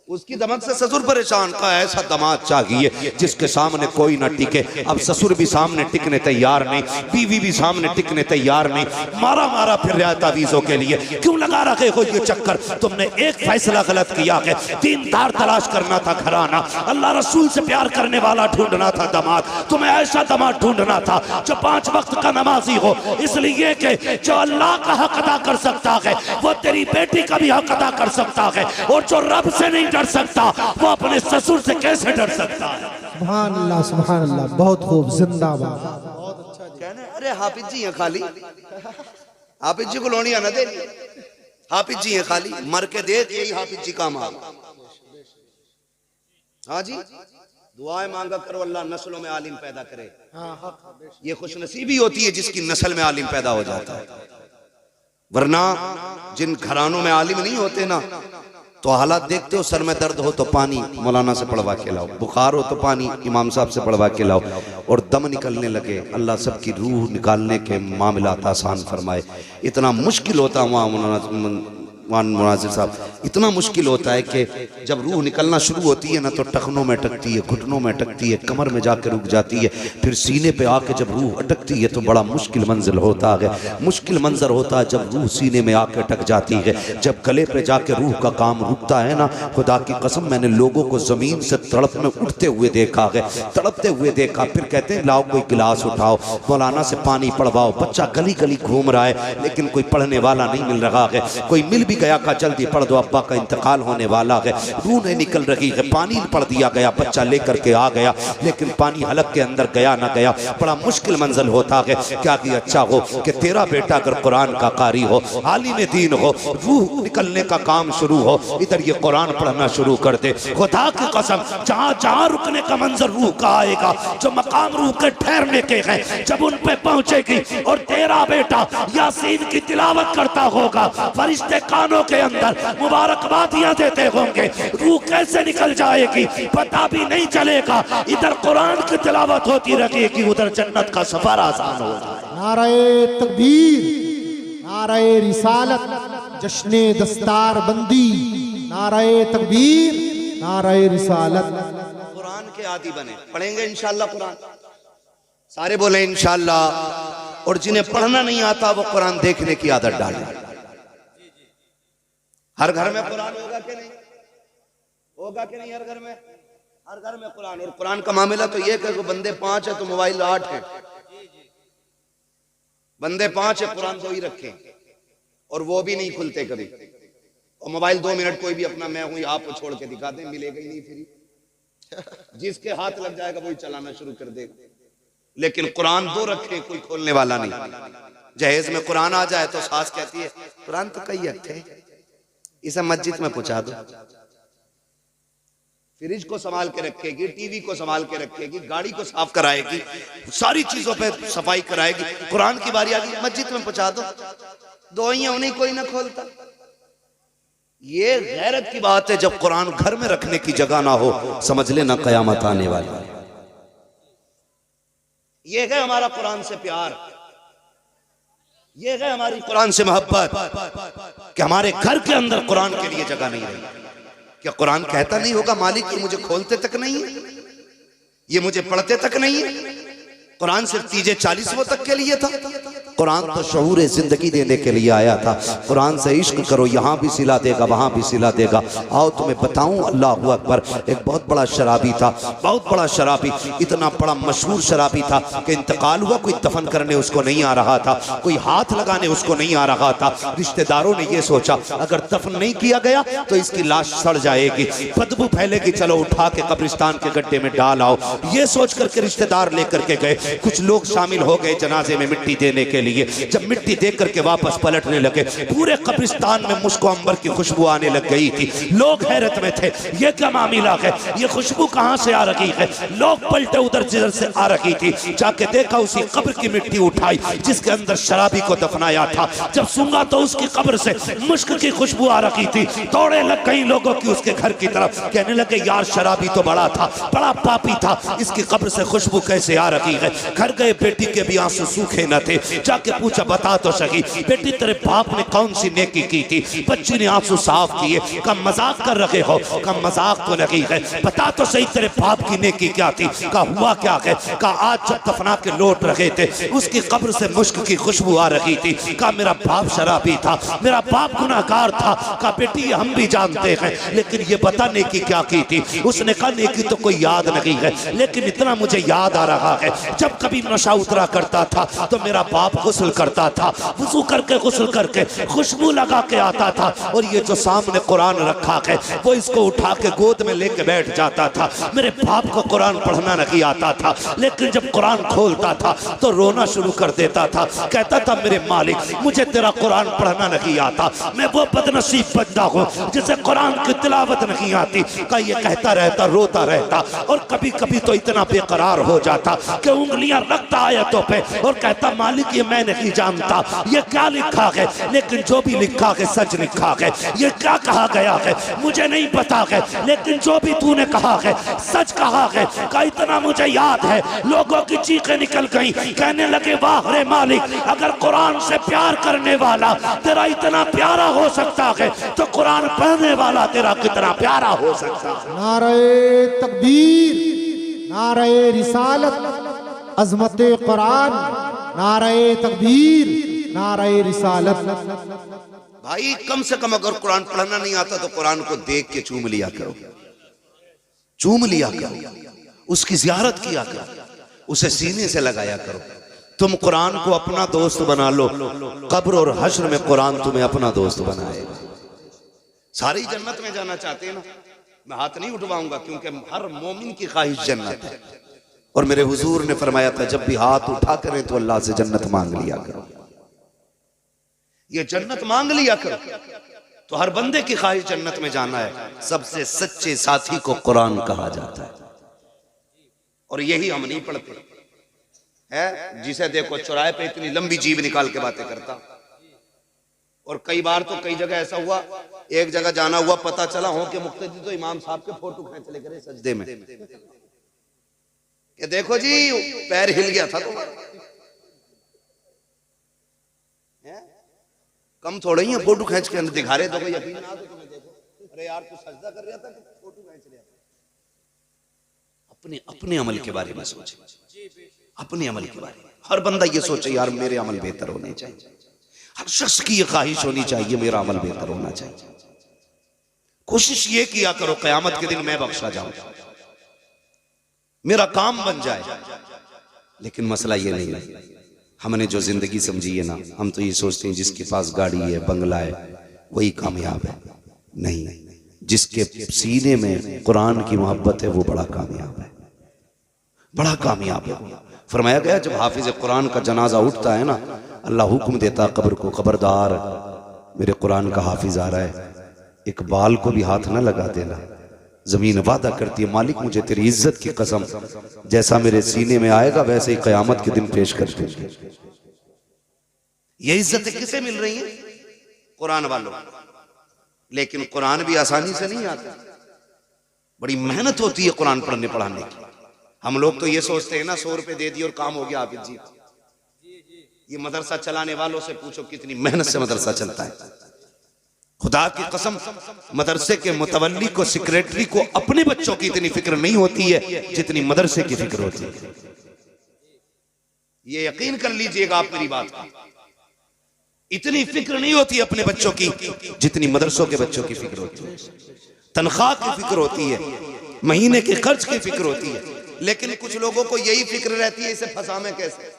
उसकी दमक से ससुर परेशान। का ऐसा दामाद चाहिए जिसके सामने कोई ना टिके। अब ससुर भी सामने टिकने तैयार नहीं, बीवी भी सामने टिकने तैयार नहीं। मारा मारा फिर रहा तावीजों के लिए। क्यों लगा रखे हो ये चक्कर? तुमने एक फैसला गलत किया है। दीनदार तलाश करना था घराना, अल्लाह रसूल से प्यार करने वाला ढूंढना था दामाद। तुम्हें ऐसा दामाद ढूंढना था जो 5 वक्त का नमाजी हो, इसलिए कि जो अल्लाह का हक अदा कर सकता है वो तेरी बेटी का भी हक अदा कर सकता है। और जो रब से नहीं डर सकता वो अपने ससुर से कैसे डर सकता है? सुभान अल्लाह, सुभान अल्लाह। बहुत खूब, जिंदाबाद। कहने अरे हाफिज जी हैं खाली, हाफिज जी को लोनिया ना दे, हाफिज जी हैं खाली, मर के देख यही हाफिज जी का माल। हाँ जी, दुआएं मांगा करो अल्लाह नस्लों में आलिम पैदा करे। ये खुशनसीबी होती है जिसकी नस्ल में आलिम पैदा हो जाता है। वरना जिन घरानों में आलिम नहीं होते ना, तो हालात देखते हो, सर में दर्द हो तो पानी मौलाना से पढ़वा के लाओ, बुखार हो तो पानी इमाम साहब से पढ़वा के लाओ, और दम निकलने लगे। अल्लाह सबकी रूह निकालने के मामलात आसान फरमाए। इतना मुश्किल होता है वहाँ मुनाजिर साहब, इतना मुश्किल होता है कि जब रूह निकलना शुरू होती है ना, तो टखनों में अटकती है, घुटनों में अटकती है, कमर में जाकर रुक जाती है, फिर सीने पे आके जब रूह अटकती है तो बड़ा मुश्किल मंजिल होता है। मुश्किल मंजर होता है जब रूह सीने में आके अटक जाती है। जब गले पे जाके रूह का काम रुकता है ना, खुदा की कसम मैंने लोगों को जमीन से तड़प में उठते हुए देखा है, तड़पते हुए देखा। फिर कहते हैं लाओ कोई गिलास उठाओ, मौलाना से पानी पढ़वाओ। बच्चा गली गली घूम रहा है लेकिन कोई पढ़ने वाला नहीं मिल रहा है। कोई मिल भी गया का जल्दी पढ़ दो, अब्बा का इंतकाल होने वाला है, रूह नहीं निकल रही है। पानी पढ़ दिया गया, बच्चा लेकर के आ गया, लेकिन पानी हलक के अंदर गया ना गया। बड़ा मुश्किल मंजिल होता है। क्या कि अच्छा हो कि तेरा बेटा अगर कुरान का कारी हो, आलिम दीन हो, रूह निकलने का काम शुरू हो, इधर ये कुरान पढ़ना शुरू कर दे। खुदा की कसम जहां जहां रुकने का मंजर रूह का आएगा, जो मकाम रूह के ठहरने के हैं, जब उन पे पहुंचेगी और तेरा बेटा यासीन की तिलावत करता होगा, फरिश्ते कानों के अंदर मुबारकबादियां देते होंगे, रूह कैसे निकल जाएगी पता भी नहीं चलेगा। इधर कुरान की तिलावत होती रहेगी, उधर जन्नत का सफर आसान हो जाए। नारे तकबीर, नारे रिसालत, जश्ने दस्तार बंदी, नारे तकबीर, नारे रिसालत। कुरान के आदी बने, पढ़ेंगे इंशाअल्लाह कुरान, सारे बोले इंशाअल्लाह। और जिन्हें पढ़ना नहीं आता वो कुरान देखने की आदत डाले। हर घर में कुरान होगा कि नहीं? होगा कि नहीं? हर घर में, हर घर में कुरान। और कुरान का मामला तो ये कि बंदे 5 है तो मोबाइल 8 है। बंदे 5 है, कुरान 2 ही रखे, और वो भी नहीं खुलते कभी। और मोबाइल 2 मिनट कोई भी अपना मैं हूं आपको छोड़ के दिखा दे, मिलेगा ही नहीं फ्री। जिसके हाथ लग जाएगा वही चलाना शुरू कर देगा। लेकिन कुरान दो रखे, कोई खोलने वाला नहीं। जहेज में कुरान आ जाए तो सास कहती है कुरान तो कई अट्ठे, इसे मस्जिद में पहुंचा दो। फ्रिज को संभाल के रखेगी, टीवी को संभाल के रखेगी, गाड़ी को साफ कराएगी, सारी चीजों पे सफाई कराएगी। कुरान की बारी आ गई, मस्जिद में पहुंचा दो, दोइयां उन्हें कोई ना खोलता। ये गैरत की बात है। जब कुरान घर में रखने की जगह ना हो, समझ लेना कयामत आने वाली है। ये है हमारा कुरान से प्यार, ये है हमारी कुरान से मोहब्बत कि हमारे घर के अंदर कुरान के लिए जगह नहीं रही। क्या कुरान कहता नहीं होगा मालिक ये मुझे खोलते तक नहीं है, ये मुझे पढ़ते तक नहीं है? कुरान सिर्फ तीजे 40वें तक के लिए था। कुरान तो शऊर जिंदगी देने के लिए आया था। कुरान से इश्क करो, यहाँ भी सिला देगा, वहाँ भी सिला देगा। आओ तुम्हें बताऊं, अल्लाह अकबर। एक बहुत बड़ा शराबी था, बहुत बड़ा शराबी, इतना बड़ा मशहूर शराबी था कि इंतकाल हुआ, कोई दफन करने उसको नहीं आ रहा था, कोई हाथ लगाने उसको नहीं आ रहा था। रिश्तेदारों ने यह सोचा अगर दफन नहीं किया गया तो इसकी लाश सड़ जाएगी, बदबू फैलेगी, चलो उठा के कब्रिस्तान के गड्ढे में डाल आओ। ये सोच करके रिश्तेदार लेकर के गए। कुछ लोग शामिल हो गए जनाजे में मिट्टी देने के लिए। जब मिट्टी दे करके वापस पलटने लगे, पूरे कब्रिस्तान में मुश्को अंबर की खुशबू आने लग गई थी। लोग हैरत में थे, ये क्या मामला है, ये खुशबू कहां से आ रही है? लोग पलटे उधर जिधर से आ रही थी। जाके देखा उसी कब्र की मिट्टी उठाई जिसके अंदर शराबी को दफनाया था। जब सूंघा तो उसकी कब्र से मुश्क की खुशबू आ रही थी। दौड़े लग कई लोगों की उसके घर की तरफ, कहने लगे यार शराबी तो बड़ा था, बड़ा पापी था, इसकी कब्र से खुशबू कैसे आ रही है? घर गए, बेटी के भी आंसू सूखे न थे। जाके पूछा बता तो सही बेटी तेरे बाप ने कौन सी नेकी की थी? बच्ची ने आंसू साफ किए। कम मजाक कर रहे हो? कम मजाक तो नहीं है, बता तो सही तेरे बाप की नेकी क्या थी? का हुआ क्या है? का आज जब दफना के लौट रहे थे उसकी कब्र से मुश्क की खुशबू आ रही थी। का मेरा बाप शराबी था, मेरा बाप गुनाहगार था। का बेटी हम भी जानते हैं, लेकिन ये बता नेकी क्या की थी? उसने कहा नेकी तो कोई याद नहीं है, लेकिन इतना मुझे याद आ रहा है जब कभी नशा उतरा करता था तो मेरा बाप गुस्ल करता था, वुजू करके गुस्ल करके खुशबू लगा के आता था, और ये जो सामने कुरान रखा है वो इसको उठा के गोद में लेके बैठ जाता था। मेरे बाप को कुरान पढ़ना नहीं आता था, लेकिन जब कुरान खोलता था तो रोना शुरू कर देता था। कहता था मेरे मालिक मुझे तेरा कुरान पढ़ना नहीं आता, मैं वो बदनसीब बंदा हूँ जिसे कुरान की तिलावत नहीं आती। का ये कहता रहता, रोता रहता, और कभी कभी तो इतना बेकरार हो जाता कि उंगलियां रखता आयतों पे और कहता मालिक ये मैं नहीं जानता ये क्या लिखा है, लेकिन जो भी लिखा है सच लिखा है। ये क्या कहा गया है मुझे नहीं पता है, लेकिन जो भी तूने कहा है सच कहा है। का इतना मुझे याद है लोगों की चीखें निकल गई, कहने लगे वाह रे मालिक, अगर कुरान से प्यार करने वाला तेरा इतना प्यारा हो सकता है तो कुरान पढ़ने वाला तेरा कितना प्यारा हो सकता है। नारे तकबीर, नारे रिसालत, अजमत कुरान, नारे तकबीर, नारे रिसालत। भाई कम से कम अगर कुरान पढ़ना नहीं आता तो कुरान को देख के चूम लिया करो, चूम लिया करो, उसकी जियारत किया करो, उसे सीने से लगाया करो। तुम कुरान को अपना दोस्त बना लो, कब्र और हश्र में कुरान तुम्हें अपना दोस्त बनाएगा। सारी जन्नत में जाना चाहते हैं ना, मैं हाथ नहीं उठवाऊंगा क्योंकि हर मोमिन की ख्वाहिश जन्नत है। और मेरे हुजूर ने फरमाया था जब भी हाथ उठा करें तो अल्लाह से जन्नत मांग लिया करो, ये जन्नत मांग लिया करो। तो हर बंदे की ख्वाहिश जन्नत में जाना है। सबसे सच्चे साथी को कुरान कहा जाता है, और यही हम नहीं पढ़ते है। जिसे देखो चौराहे पे इतनी लंबी जीभ निकाल के बातें करता, और कई बार तो कई जगह ऐसा हुआ, एक जगह जाना हुआ, पता चला हो कि मुक्तदी तो इमाम साहब के फोटो खींच ले करे सजदे में, कि देखो जी पैर हिल गया था तुम्हारा। कम थोड़े ही फोटो खींच के दिखा रहे तो कोई यकीन ना तो तुम्हें देखो, अरे यार तू सजदा कर रहा था कि फोटो खींच रहा था। अपने अपने अमल के बारे में सोचे, अपने अमल के बारे में हर बंदा ये सोचे यार मेरे अमल बेहतर होने चाहिए। हर शख्स की ये ख्वाहिश होनी चाहिए मेरा अमल बेहतर होना चाहिए। कोशिश ये किया करो कयामत के दिन मैं बख्शा जाऊं, मेरा काम बन जाए। लेकिन मसला ये नहीं है, हमने जो जिंदगी समझी है ना, हम तो ये सोचते हैं जिसके पास गाड़ी है, बंगला है, वही कामयाब है। नहीं, जिसके सीने में कुरान की मोहब्बत है वो बड़ा कामयाब है, बड़ा कामयाब है। फरमाया गया जब हाफिज कुरान का जनाजा उठता है ना, अल्लाह हुक्म देता कब्र को, खबरदार मेरे कुरान का हाफिज आ रहा है, एक बाल को भी हाथ ना लगा देना। जमीन वादा करती है मालिक मुझे तेरी इज्जत की कसम, जैसा मेरे सीने में आएगा वैसे ही कयामत के दिन पेश कर देंगे। ये इज्जतें किसे मिल रही हैं? कुरान वालों। लेकिन कुरान भी आसानी से नहीं आता, बड़ी मेहनत होती है कुरान पढ़ने पढ़ाने की। हम लोग तो ये सोचते हैं ना 100 रुपए दे दिए और काम हो गया हाफिज जी। ये मदरसा चलाने वालों से पूछो कितनी मेहनत से मदरसा चलता है। खुदा की कसम, मदरसे के मुतवल्ली को, सेक्रेटरी को अपने बच्चों की इतनी फिक्र नहीं होती है जितनी मदरसे की फिक्र होती है। ये यकीन कर लीजिएगा आप मेरी बात का, इतनी फिक्र नहीं होती अपने बच्चों की जितनी मदरसों के बच्चों की फिक्र होती है। तनख्वाह की फिक्र होती है, महीने के खर्च की फिक्र होती है। लेकिन कुछ लोगों को यही फिक्र रहती है इसे फंसावे कैसे।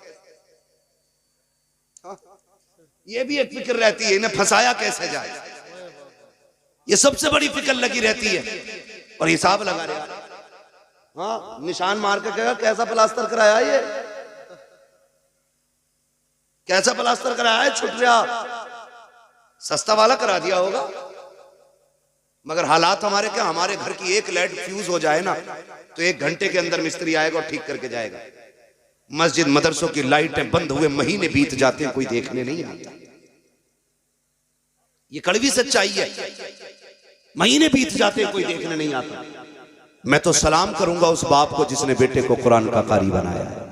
ये भी एक फिक्र रहती है इन्हें फंसाया कैसे जाए, ये सबसे बड़ी फिक्र लगी रहती है। और हिसाब लगा रहे, हाँ निशान मार के कहेगा कैसा प्लास्टर कराया, ये कैसा प्लास्टर कराया है, छुट गया, सस्ता वाला करा दिया होगा। मगर हालात हमारे क्या, हमारे घर की एक लाइट फ्यूज हो जाए ना तो 1 घंटे के अंदर मिस्त्री आएगा और ठीक करके जाएगा। मस्जिद मदरसों की लाइटें बंद हुए महीने बीत जाते हैं, कोई देखने नहीं आता। ये कड़वी सच्चाई है, महीने बीत जाते हैं कोई देखने नहीं आता। मैं तो सलाम करूंगा उस बाप को जिसने बेटे को कुरान का कारी बनाया है।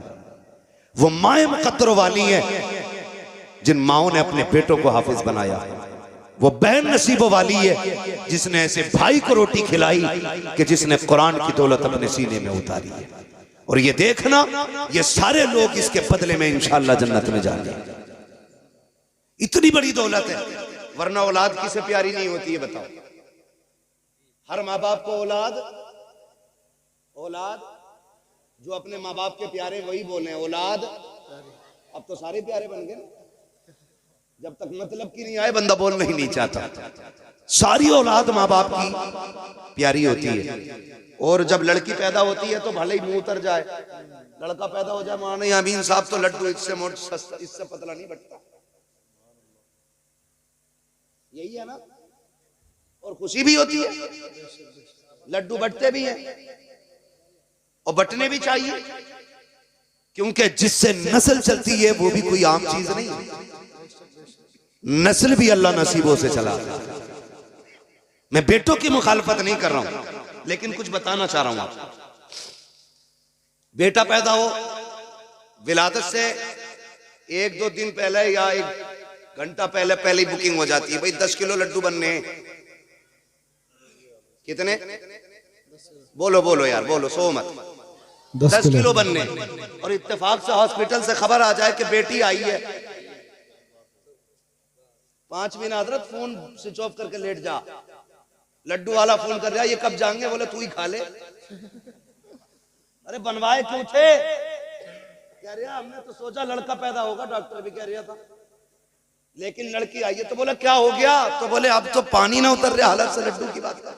वो माए मुकद्दर वाली है जिन माओं ने अपने बेटों को हाफिज बनाया। वो बहन नसीबों वाली है जिसने ऐसे भाई को रोटी खिलाई कि जिसने कुरान की दौलत अपने सीने में उतारी है। और ये देखना, ये सारे लोग इसके बदले में इंशाअल्लाह जन्नत में जाएंगे। इतनी बड़ी दौलत है, वरना औलाद किसे प्यारी नहीं होती है बताओ। हर माँ बाप को औलाद जो अपने माँ बाप के प्यारे वही बोले औलाद। अब तो सारे प्यारे बन गए, जब तक मतलब की नहीं आए बंदा बोलना ही नहीं चाहता। सारी औलाद माँ बाप की प्यारी होती है। और जब लड़की पैदा होती है तो भले ही मुंह उतर जाए, लड़का पैदा हो जाए माने अमीन साहब तो लड्डू इससे इससे पतला नहीं बटता, यही है ना। और खुशी भी होती है, लड्डू बटते भी हैं और बटने भी चाहिए, क्योंकि जिससे नस्ल चलती है वो भी कोई आम चीज नहीं है। नस्ल भी अल्लाह नसीबों से चला। मैं बेटों की मुखालफत नहीं कर रहा हूं, लेकिन कुछ बताना चाह रहा हूं आपको। बेटा पैदा हो, विलादत से 1-2 दिन पहले या 1 घंटा पहले ही बुकिंग हो जाती है। भाई 10 किलो लड्डू बनने, कितने बोलो यार, बोलो सो मत, 10 किलो बनने। और इत्तेफाक से हॉस्पिटल से खबर आ जाए कि बेटी आई है, 5 मिनट हजरत फोन स्विच ऑफ करके लेट जा। लड्डू वाला फोन कर रहा है, ये कब जाएंगे? बोले तू ही खा ले। अरे बनवाए क्यों थे? कह रहा हमने तो सोचा लड़का पैदा होगा, डॉक्टर भी कह रहा था, लेकिन लड़की आई है। तो बोला क्या हो गया? तो बोले अब तो पानी ना उतर रहा, हालत से लड्डू की बात कर।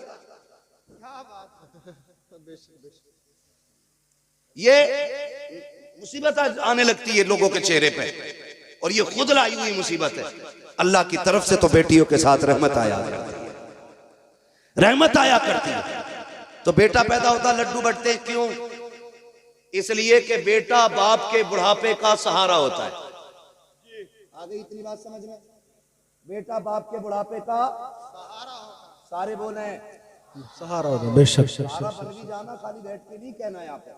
ये मुसीबत आने लगती है लोगों के चेहरे पे, और ये खुद लाई हुई मुसीबत है। अल्लाह की तरफ से तो बेटियों के साथ रहमत आया करती है। तो बेटा पैदा होता, लड्डू बटते क्यों? इसलिए कि बेटा बाप के बुढ़ापे का सहारा होता है। आ गई इतनी बात समझ में? बेटा बाप के बुढ़ापे का सहारा होता है। सारे बोले सहारा होता है, बेशक। बन भी जाना, खाली बैठ के नहीं कहना है यहाँ पे।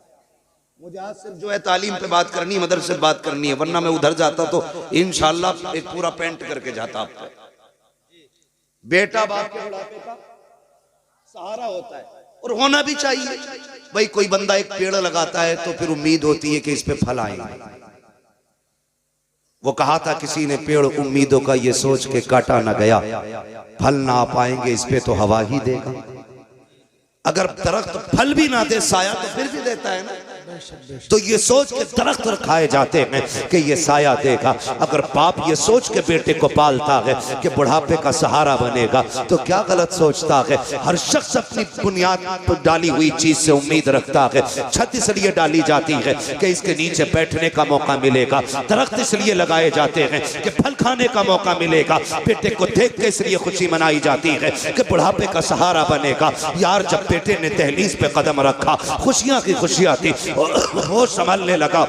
मुझे आज सिर्फ जो है तालीम पे बात करनी है, मदरसे पे बात करनी है, वरना मैं उधर जाता तो इंशाअल्लाह एक पूरा पेंट करके जाता आपको। बेटा बाप के बुढ़ापे का सहारा होता है, और होना भी चाहिए। भाई कोई बंदा एक पेड़ लगाता है तो फिर उम्मीद होती है कि इस पे फल आएंगे। वो कहा था किसी ने, पेड़ उम्मीदों का ये सोच के काटा ना गया, फल ना आ पाएंगे इस पे तो हवा ही देगा। अगर दरख्त फल भी ना दे, साया तो फिर भी देता है ना। तो ये सोच के दरख्त रखाए जाते हैं कि ये साया देगा। अगर बाप ये सोच के बेटे को पालता है कि बुढ़ापे का सहारा बनेगा, तो क्या गलत सोचता है। हर शख्स अपनी बुनियाद पर डाली हुई चीज से उम्मीद रखता है। छत इसलिए डाली जाती है कि इसके नीचे बैठने का मौका मिलेगा। दरख्त इसलिए लगाए जाते हैं कि फल खाने का मौका मिलेगा। बेटे को देख के इसलिए खुशी मनाई जाती है कि बुढ़ापे का सहारा बनेगा। यार, जब बेटे ने दहलीज पे कदम रखा, खुशियां की खुशियां थी, वो संभलने लगा।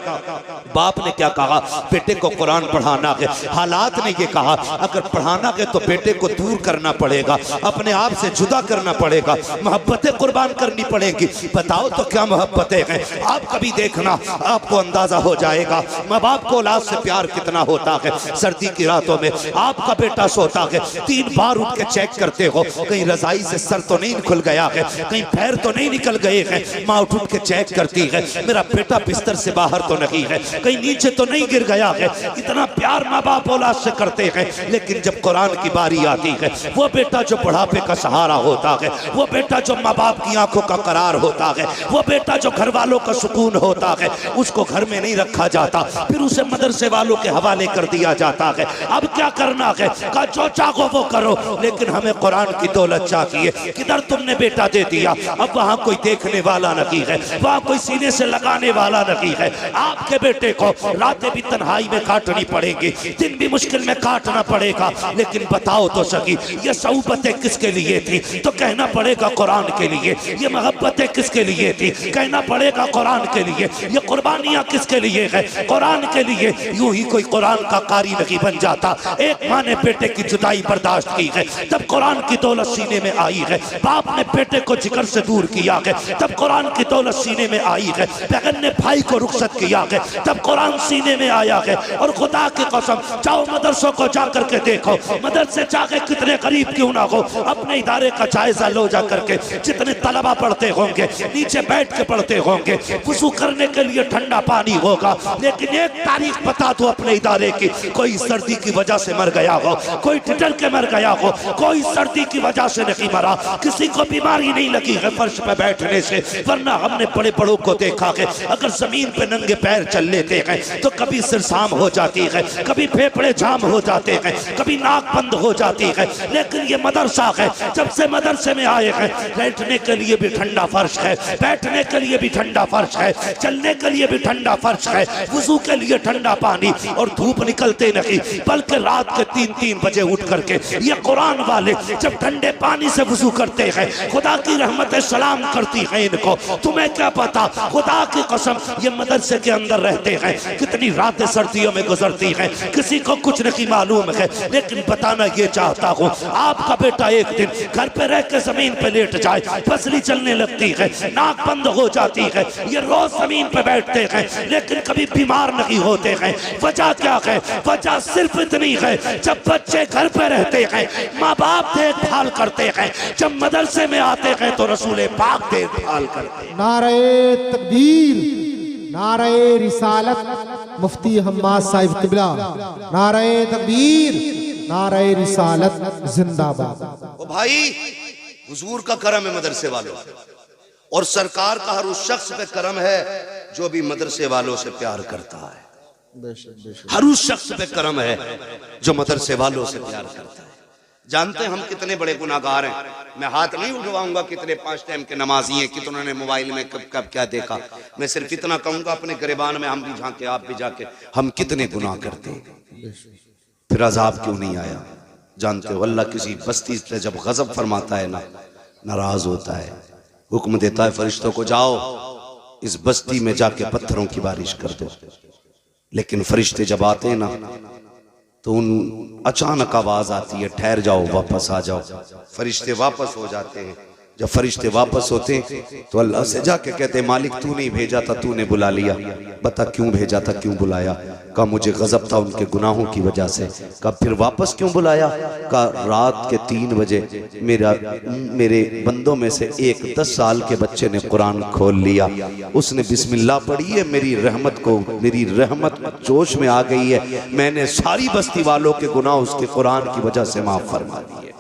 बाप ने क्या कहा, बेटे को कुरान पढ़ाना है। हालात ने ये कहा, अगर पढ़ाना है तो बेटे को दूर करना पड़ेगा, अपने आप से जुदा करना पड़ेगा, मोहब्बतें कुर्बान करनी पड़ेगी। बताओ तो क्या मोहब्बतें हैं। आप कभी देखना, आपको अंदाजा हो जाएगा माँ बाप को औलाद से प्यार कितना होता है। सर्दी की रातों में आपका बेटा सोता है, 3 बार उठ के चेक करते हो कहीं रजाई से सर तो नहीं खुल गया है, कहीं पैर तो नहीं निकल गए हैं। माँ उठ के चेक करती है, मेरा बेटा बिस्तर से बाहर तो नहीं है, कहीं नीचे तो नहीं गिर गया है। इतना प्यार माँ बाप औलाद से करते हैं। लेकिन जब कुरान की बारी आती है, वो बेटा जो बुढ़ापे का सहारा होता है, वो बेटा जो माँ बाप की आंखों का करार होता है, वो बेटा जो घर वालों का सुकून होता है, उसको घर में नहीं रखा जाता, फिर उसे मदरसे वालों के हवाले कर दिया जाता है। अब क्या करना है, कहा जो चाहो वो करो, लेकिन हमें कुरान की दौलत चाहिए। किधर तुमने बेटा दे दिया, अब वहां कोई देखने वाला नहीं है, वहां कोई सीने से लगाने वाला नहीं है। आपके बेटे को रातें भी तन्हाई में काटनी पड़ेगी, दिन भी मुश्किल में काटना पड़ेगा। लेकिन बताओ तो सही, ये सऊबतें किसके लिए थी, तो कहना पड़ेगा कुरान के लिए। ये मोहब्बतें किसके लिए थी, कहना पड़ेगा कुरान के लिए। ये कुर्बानियां किसके लिए है, कुरान के लिए। यूं ही कोई कुरान का कारी नहीं बन जाता। एक माँ ने बेटे की जुदाई बर्दाश्त की है, तब कुरान की दौलत सीने में आई है। बाप ने बेटे को जिगर से दूर किया है, तब कुरान की दौलत सीने में आई है। बहन ने भाई को रुखसत किया है, तब कुरान सीने में आया है। और खुदा की कसम, जाओ मदरसों को जाकर के देखो, मदरसे जाके कितने गरीब क्यों ना हो, अपने इदारे का जायजा लो जा करके। जितने तलबा पढ़ते होंगे, नीचे बैठ के पढ़ते होंगे, वुजू करने के लिए ठंडा पानी होगा। लेकिन एक तारीख बता दो अपने इदारे की, कोई सर्दी की वजह से मर गया हो, कोई ठिठर के मर गया हो, कोई सर्दी की वजह से नहीं मरा, किसी को बीमारी नहीं लगी है फर्श पे बैठने से। वरना हमने बड़े बड़ों को देखा है, अगर जमीन पे नंगे पैर चल लेते हैं तो कभी सिरसाम हो जाती है, कभी फेफड़े जाम हो जाते हैं, कभी नाक बंद हो जाती है। लेकिन ये मदरसा है, जब से मदरसे में आए हैं, बैठने के लिए भी ठंडा फर्श है, बैठने के लिए भी ठंडा फर्श है, चलने के लिए भी ठंडा फर्श है, वुजू के लिए ठंडा पानी। और धूप निकलते नहीं, बल्कि रात के 3-3 बजे उठ करके ये कुरान वाले जब ठंडे पानी से वुजू करते हैं, खुदा की रहमतें सलाम करती हैं इनको। तुम्हें क्या पता, खुदा की कसम, ये मदरसे के अंदर रहते हैं, कितनी रातें सर्दियों में गुजरती हैं, किसी को कुछ नहीं मालूम है। लेकिन बताना ये चाहता हूँ, आपका बेटा एक दिन घर पे रह के जमीन पे लेट जाए, पसली चलने लगती है, नाक बंद हो जाती है, ये रोज जमीन पे बैठते हैं, लेकिन कभी बीमार नहीं होते हैं। वजह क्या है, वजह सिर्फ इतनी है, जब बच्चे घर पे रहते हैं माँ बाप देखभाल करते हैं, जब मदरसे में आते हैं तो रसूल पाक देखभाल करते हैं। नारे तकबीर, नारे रिसालत, मुफ्ती हम्माद साहिब किबला। नारे तकबीर, नारे रिसालत, जिंदाबाद। ओ भाई, हुजूर का करम है मदरसे वालों, और सरकार का हर उस शख्स पे करम है जो भी मदरसे वालों से प्यार करता है। हर उस शख्स पे करम है जो मदरसे वालों से प्यार करता है। जानते हैं हम कितने बड़े गुनाहगार हैं। मैं हाथ नहीं उठवाऊंगा कितने 5 टाइम के नमाजी हैं, कितनों ने मोबाइल में कब कब क्या देखा। मैं सिर्फ इतना कहूंगा, अपने गिरबान में हम भी झांके, आप भी जाके, हम कितने गुनाह करते हैं, फिर अजाब क्यों नहीं आया। जानते हो, अल्लाह किसी बस्ती से जब गजब फरमाता है ना, नाराज होता है, हुक्म देता है फरिश्तों को, जाओ इस बस्ती में जाके पत्थरों की बारिश कर दो। लेकिन फरिश्ते जब आते हैं ना, तो उन अचानक आवाज आती है, ठहर जाओ, वापस आ जाओ। फरिश्ते वापस हो जाते हैं। जब फरिश्ते वापस होते तो अल्लाह से जाके कहते, मालिक तू नहीं भेजा था, तूने बुला लिया, बता क्यों भेजा था, क्यों बुलाया। कहा मुझे गजब था उनके गुनाहों की वजह से। कहा फिर वापस क्यों बुलाया। कहा रात के 3 बजे मेरे बंदों में से एक 10 साल के बच्चे ने कुरान खोल लिया, उसने बिस्मिल्लाह पढ़ी है, मेरी रहमत जोश में आ गई है, मैंने सारी बस्ती वालों के गुनाह उसके कुरान की वजह से माफ फरमा दिए।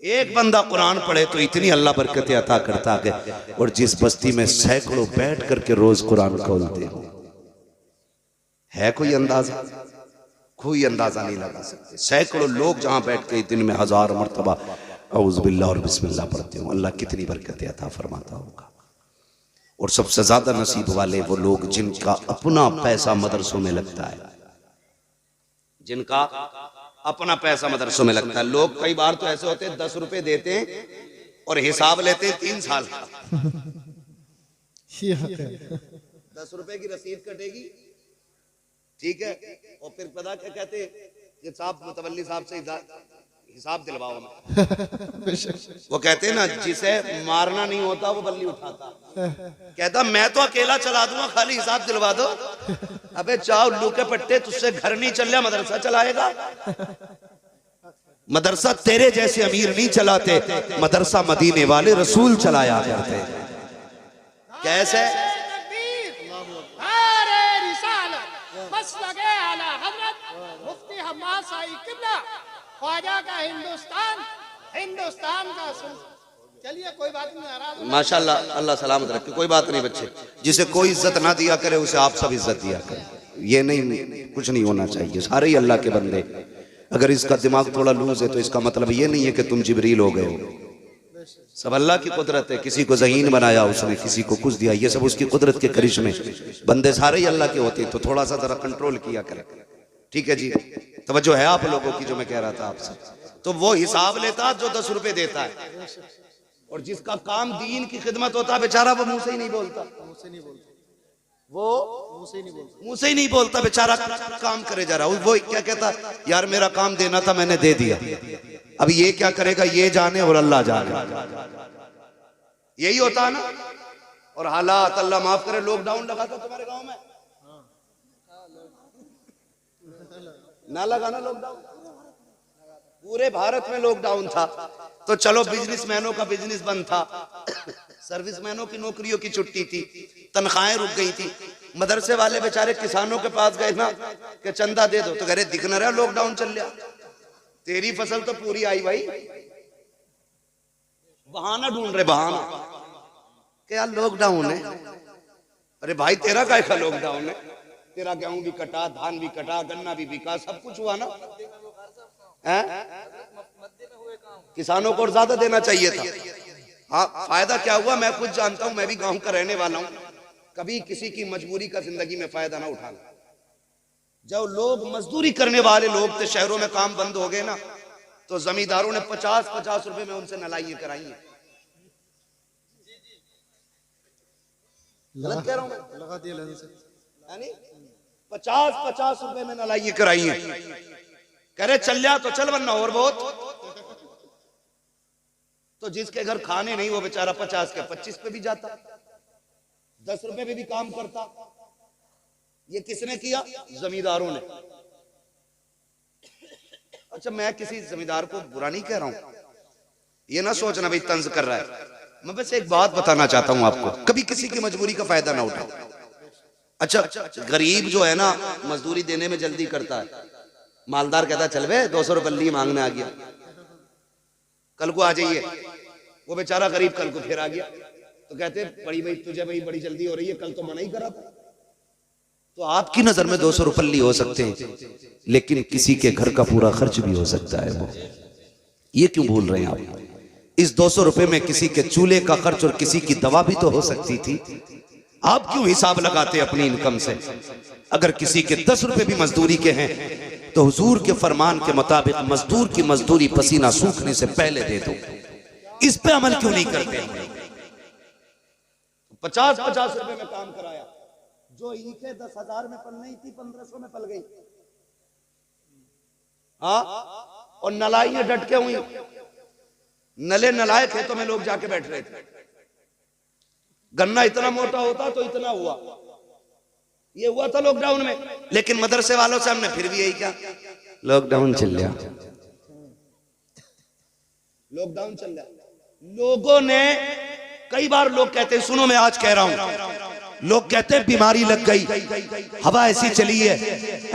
एक बंदा कुरान पढ़े तो इतनी अल्लाह बरकतें अता करता है। और जिस बस्ती में सैकड़ों बैठ करके रोज कुरान खोलते हो, है कोई अंदाजा? कोई अंदाजा नहीं लगा सकते। सैकड़ों लोग जहां बैठ के दिन में 1000 मरतबा औज़ बिल्लाह और बिस्मिल्लाह पढ़ते हो, अल्लाह कितनी बरकतें अता फरमाता होगा। और सबसे ज्यादा नसीब वाले वो लोग जिनका अपना पैसा मदरसों में लगता है, जिनका अपना पैसा मदरसों में लगता है। लोग कई बार तो ऐसे होते हैं 10 रुपए देते हैं और हिसाब लेते हैं 3 साल का। 10 रुपए की रसीद कटेगी, ठीक है, और फिर पता क्या कहते हैं कि साहब मुतवल्ली साहब से हिसाब दिलवाओ में। वो कहते हैं ना, जिसे मारना नहीं होता वो बल्ली उठाता। कहता मैं तो अकेला चला दूंगा, खाली हिसाब दिलवा दो। अबे चाओ उल्लू के पट्टे, तुझसे घर नहीं चल रहा, मदरसा चलाएगा। मदरसा तेरे जैसे अमीर नहीं चलाते, मदरसा मदीने वाले रसूल चलाया करते। कैसे? ख्वाजा का हिंदुस्तान, हिंदुस्तान का चलिए कोई बात नहीं, नाराज माशाल्लाह, अल्लाह सलामत रखे। कोई बात नहीं बच्चे, जिसे कोई इज्जत ना दिया करे उसे आप सब इज्जत दिया करें। ये नहीं, कुछ नहीं होना चाहिए, सारे ही अल्लाह के बंदे। अगर इसका दिमाग थोड़ा लूज है तो इसका मतलब ये नहीं है कि तुम जिब्रील हो गए हो। सब अल्लाह की कुदरत है। किसी को ज़हीन बनाया उसने, किसी को कुछ दिया, ये सब उसकी कुदरत के करिश्मे। बंदे सारे ही अल्लाह के होते हैं, तो थोड़ा सा जरा कंट्रोल किया करें, ठीक है जी। तवज्जो है आप लोगों की जो मैं कह रहा था आपसे। तो वो हिसाब लेता जो 10 रुपए देता है, और जिसका काम दीन की खिदमत होता बेचारा वो मुंह से ही नहीं बोलता, वो मुंह से ही नहीं बोलता, बेचारा काम करे जा रहा। वो क्या कहता, यार मेरा काम देना था मैंने दे दिया, अब ये क्या करेगा ये जाने और अल्लाह जाने। यही होता है ना। और हालात अल्लाह माफ करे, लॉकडाउन लगा था तुम्हारे गांव में, ना लगाना लॉकडाउन, पूरे भारत में लॉकडाउन था। तो चलो बिजनेसमैनों का बिजनेस बंद था, सर्विसमैनों की नौकरियों की छुट्टी थी, तनख्वाहें रुक गई थी। मदरसे वाले बेचारे किसानों के पास गए ना कि चंदा दे दो, तो कह रहे दिख न रहा लॉकडाउन चल रहा, तेरी फसल तो पूरी आई भाई, बहाना ढूंढ रहे, बहाना क्या लॉकडाउन है। अरे भाई तेरा काय का लॉकडाउन है, तेरा गेहूं भी कटा, धान भी कटा, गन्ना भी बिका, सब कुछ हुआ ना। किसानों को और ज्यादा देना चाहिए था। हाँ, फायदा क्या हुआ मैं खुद जानता हूं, मैं भी गांव का रहने वाला हूं। कभी किसी की मजबूरी का जिंदगी में फायदा ना उठाना। जब लोग मजदूरी करने वाले लोग थे, शहरों में काम बंद हो गए ना, तो जमींदारों ने 50-50 रुपए में उनसे नलाइयां कराई हैं। गलत कह रहा हूं मैं? लगा दिया 50-50 रुपए में नलाइयां कराई हैं। कह रहे चल जा तो चल, वरना और बहुत। तो जिसके घर खाने नहीं वो बेचारा 50 के 25 पे भी जाता, 10 रुपए पे भी काम करता। ये किसने किया? जमींदारों ने। अच्छा, मैं किसी जमींदार को बुरा नहीं कह रहा हूं, ये ना सोचना भाई तंज कर रहा है। मैं बस एक बात बताना चाहता हूं आपको, कभी किसी की मजबूरी का फायदा ना उठाओ। अच्छा, गरीब जो है ना मजदूरी देने में जल्दी करता है, मालदार कहता चल बे 200 रुपये मांगने आ गया, कल को आ जाइए। वो बेचारा गरीब कल को फिर आ गया, तो कहते बड़ी भाई तुझे भाई बड़ी जल्दी हो रही है, कल तो मना ही करा था। तो आपकी नजर में 200 रुपये हो सकते हैं, लेकिन किसी के घर का पूरा खर्च भी हो सकता है। वो ये क्यों भूल रहे हैं आप? इस 200 रुपए में किसी के चूल्हे का खर्च और किसी की दवा भी तो हो सकती थी। आप क्यों हिसाब लगाते अपनी इनकम से? अगर किसी के 10 रुपए भी मजदूरी के हैं तो हुजूर के फरमान के मुताबिक मजदूर की मजदूरी पसीना सूखने से पहले दे दो। इस पे अमल क्यों नहीं करते? 50-50 रुपए में काम कराया, जो इनके 10,000 में पल नहीं थी 1500 में पल गई। हाँ, और नलाइयां डट के हुई, नले नलाए खेतों में लोग जाके बैठ रहे थे। गन्ना इतना मोटा होता तो इतना हुआ, ये हुआ था लॉकडाउन में। लेकिन मदरसे वालों से हमने फिर भी यही क्या, लॉकडाउन चल रहा, लॉकडाउन चल रहा। लोगों ने कई बार लोग कहते हैं, सुनो मैं आज कह रहा हूं, लोग कहते हैं बीमारी लग गई, हवा ऐसी चली है,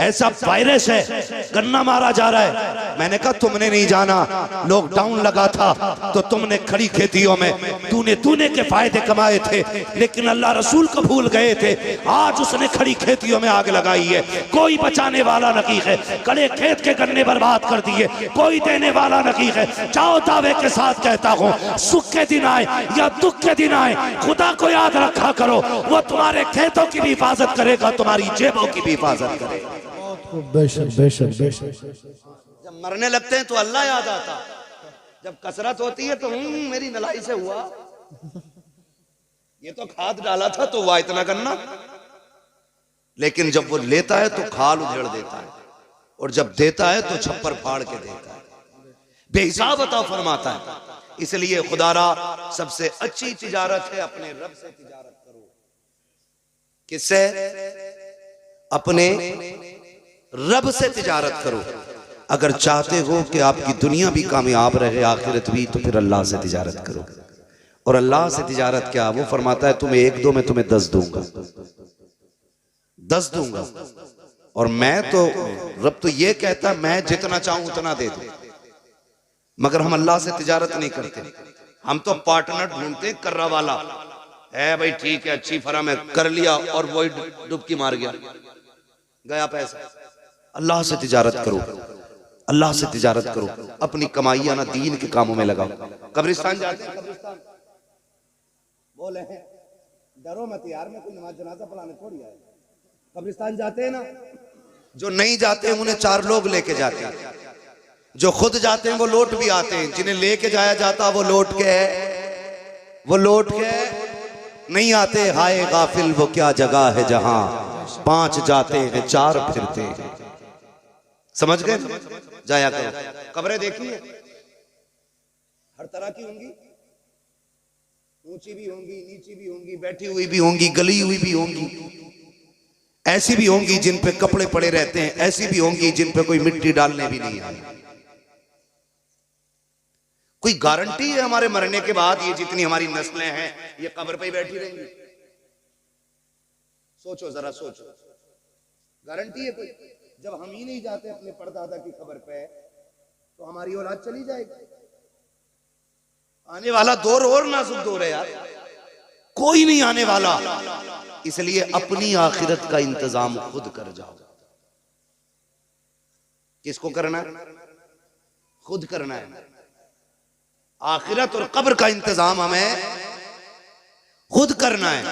ऐसा वायरस है, गन्ना मारा जा रहा है। मैंने कहा तुमने नहीं जाना, लॉकडाउन लगा था तो तुमने खड़ी खेतियों में तूने के फायदे कमाए थे, लेकिन अल्लाह रसूल को भूल गए थे। आज उसने खड़ी खेतियों में आग लगाई है, कोई बचाने वाला नहीं है। कड़े खेत के गन्ने बर्बाद कर दिए, कोई देने वाला नहीं है। जाओ दावे के साथ कहता हूँ, सुख के दिन आए या दुख के दिन आए, खुदा को याद रखा करो, वो तुम्हारे खेतों की भी हिफाजत करेगा, तुम्हारी जेबों की भी हिफाजत करेगा। बेशक बेशक बेशक। जब मरने लगते हैं तो अल्लाह याद आता, जब कसरत होती है तो मेरी नलाई से हुआ, ये तो खाद डाला था तो हुआ इतना गन्ना। लेकिन जब वो लेता है तो खाल उधेड़ देता है, और जब देता है तो छप्पर फाड़ के देता है, बेहिसाब अता फरमाता है। इसलिए खुदारा सबसे अच्छी तिजारत है अपने रब से तिजारत करो। किससे? अपने रब से तिजारत करो। अगर चाहते हो कि आपकी दुनिया भी कामयाब रहे, आखिरत भी, तो फिर अल्लाह से तिजारत करो। और अल्लाह से तिजारत क्या? वो फरमाता है तुम्हें 1 दो, मैं तुम्हें 10 दूंगा, 10 दूंगा। और मैं तो, रब तो ये कहता मैं जितना चाहूं उतना दे दूं, मगर हम अल्लाह से तिजारत नहीं करते। हम तो पार्टनर ढूंढते, कर्रा वाला है भाई, ठीक है, अच्छी फर्म है, कर लिया और वही डुबकी मार गया पैसा। अल्लाह से तिजारत करो, अल्लाह से तिजारत करो, अपनी कमाइयां ना दीन के कामों में लगाओ। कब्रिस्तान जाते हैं, कब्रिस्तान बोले हैं, डरो मत यार, मैं कोई नमाज जनाजा पढ़ाने थोड़ी आया। कब्रिस्तान जाते हैं ना, जो नहीं जाते हैं उन्हें 4 लोग लेके जाते हैं, जो खुद जाते हैं वो लौट भी आते हैं, जिन्हें लेके जाया जाता वो लौट के नहीं आते। हाय गाफिल वो क्या जगह है जहां 5 जाते हैं 4 फिरते हैं। समझ गए? जाया करो। कब्रें देखिए, हर तरह की होंगी, ऊंची भी होंगी, नीची भी होंगी, बैठी हुई भी होंगी, गली हुई भी होंगी, ऐसी भी होंगी जिन पे कपड़े पड़े रहते हैं, ऐसी भी होंगी जिन पे कोई मिट्टी डालने भी नहीं आई। कोई गारंटी है हमारे मरने के बाद ये जितनी हमारी नस्लें हैं ये कब्र पे ही बैठी रहेंगी? सोचो जरा, सोचो, गारंटी है कोई? जब हम ही नहीं जाते अपने परदादा की कब्र पे तो हमारी औलाद चली जाएगी। आने वाला दौर और नाजुक दौर है यार, कोई नहीं आने वाला। इसलिए अपनी आखिरत का इंतजाम खुद कर जाओ। किसको करना है? खुद करना है। आखिरत और कब्र का इंतजाम हमें खुद करना है।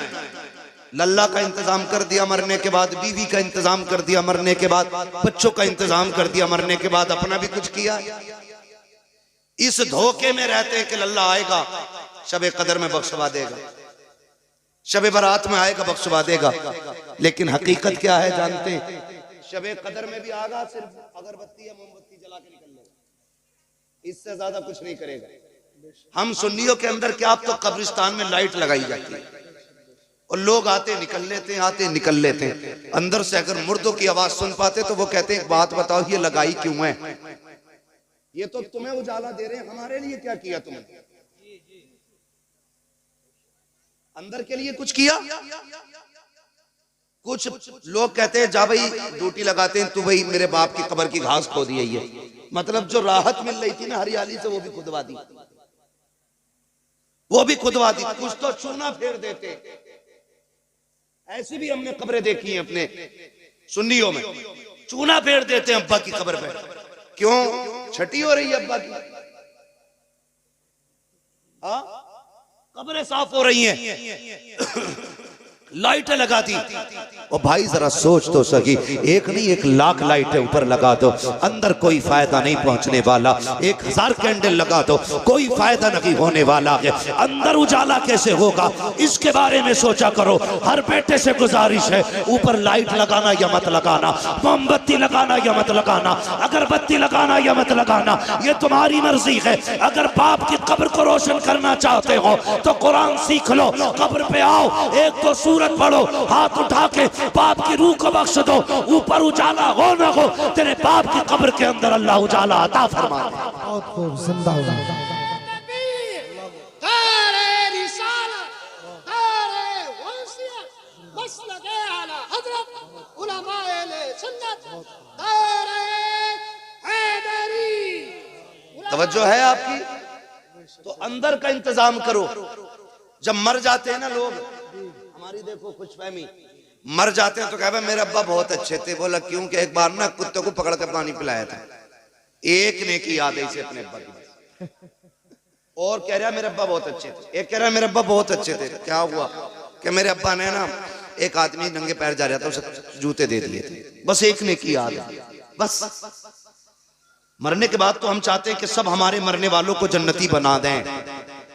लल्ला का इंतजाम कर दिया, मरने के बाद बीवी का इंतजाम कर दिया, मरने के बाद बच्चों का इंतजाम कर दिया, मरने के बाद अपना भी कुछ किया। इस धोखे में रहते हैं कि लल्ला आएगा शबे कदर में बख्शवा देगा, शबे बारात में आएगा बख्शवा देगा। लेकिन हकीकत क्या है जानते हैं? शबे कदर में भी आगा सिर्फ अगरबत्ती या मोमबत्ती जला के निकल लेगा, इससे ज्यादा कुछ नहीं करेगा। हम सुन्नियों के अंदर क्या, अब तो कब्रिस्तान में लाइट लगाई जाती है और लोग आते निकल लेते हैं, आते निकल लेते हैं। अंदर से अगर मुर्दों की आवाज सुन पाते तो वो कहते हैं एक बात बताओ, ये लगाई क्यों है? ये तो तुम्हें उजाला दे रहे हैं, हमारे लिए क्या किया तुमने? अंदर के लिए कुछ किया? कुछ लोग कहते हैं जा भाई ड्यूटी लगाते हैं, तू भाई मेरे बाप की कब्र की घास खोदी है ये, मतलब जो राहत मिल रही थी ना हरियाली से वो भी खुदवा दी, वो भी खुदवा दी। कुछ तो चूना फेर देते। ऐसी भी हमने कब्रें देखी हैं अपने सुन्नियों में, चूना फेर देते हैं अब्बा की कब्र पे। क्यों? छठी हो रही है अब्बा की, हाँ कब्रें साफ हो रही हैं, लाइटें लगा दी। और भाई जरा सोच तो सकी, एक नहीं 1 लाख लाइटें ऊपर लगा दो, अंदर कोई फायदा नहीं पहुंचने वाला। 1000 कैंडल लगा दो, कोई फायदा नहीं होने वाला है। अंदर उजाला कैसे होगा इसके बारे में सोचा करो। हर बेटे से गुजारिश है, ऊपर लाइट लगाना या मत लगाना, मोमबत्ती लगाना या मत लगाना, अगरबत्ती लगाना या मत लगाना, ये तुम्हारी मर्जी है। अगर बाप की कब्र को रोशन करना चाहते हो तो कुरान सीख लो, कब्र पे आओ, 1-2 सूरत पढ़ो, हाथ उठा के बाप की रूह को बख्श दो। ऊपर उजाला हो ना हो, तेरे बाप की कब्र के अंदर अल्लाह उजाला अता फरमा दे। बहुत खूब, जिंदाबाद। मसलके आला हजरत उलमाए सुन्नत दायरे हैदरी। तवज्जो है आपकी? तो अंदर का इंतजाम करो। जब मर जाते हैं ना लोग, हमारी देखो कुछ फहमी, मर जाते हैं तो कह मेरे अब्बा बहुत अच्छे थे। बोला क्यों? कि एक बार ना कुत्ते को पकड़ कर पानी पिलाया था। एक ने की याद है इसे अपने अब्बा की। और कह रहा मेरे अब्बा बहुत अच्छे थे। एक कह रहा मेरे अब्बा बहुत अच्छे थे। क्या हुआ? कि मेरे अब्बा ने ना, एक आदमी नंगे पैर जा रहा था, उसे जूते दे दिए थे। बस एक ने की याद है। बस मरने के बाद तो हम चाहते हैं कि सब हमारे मरने वालों को जन्नती बना दें,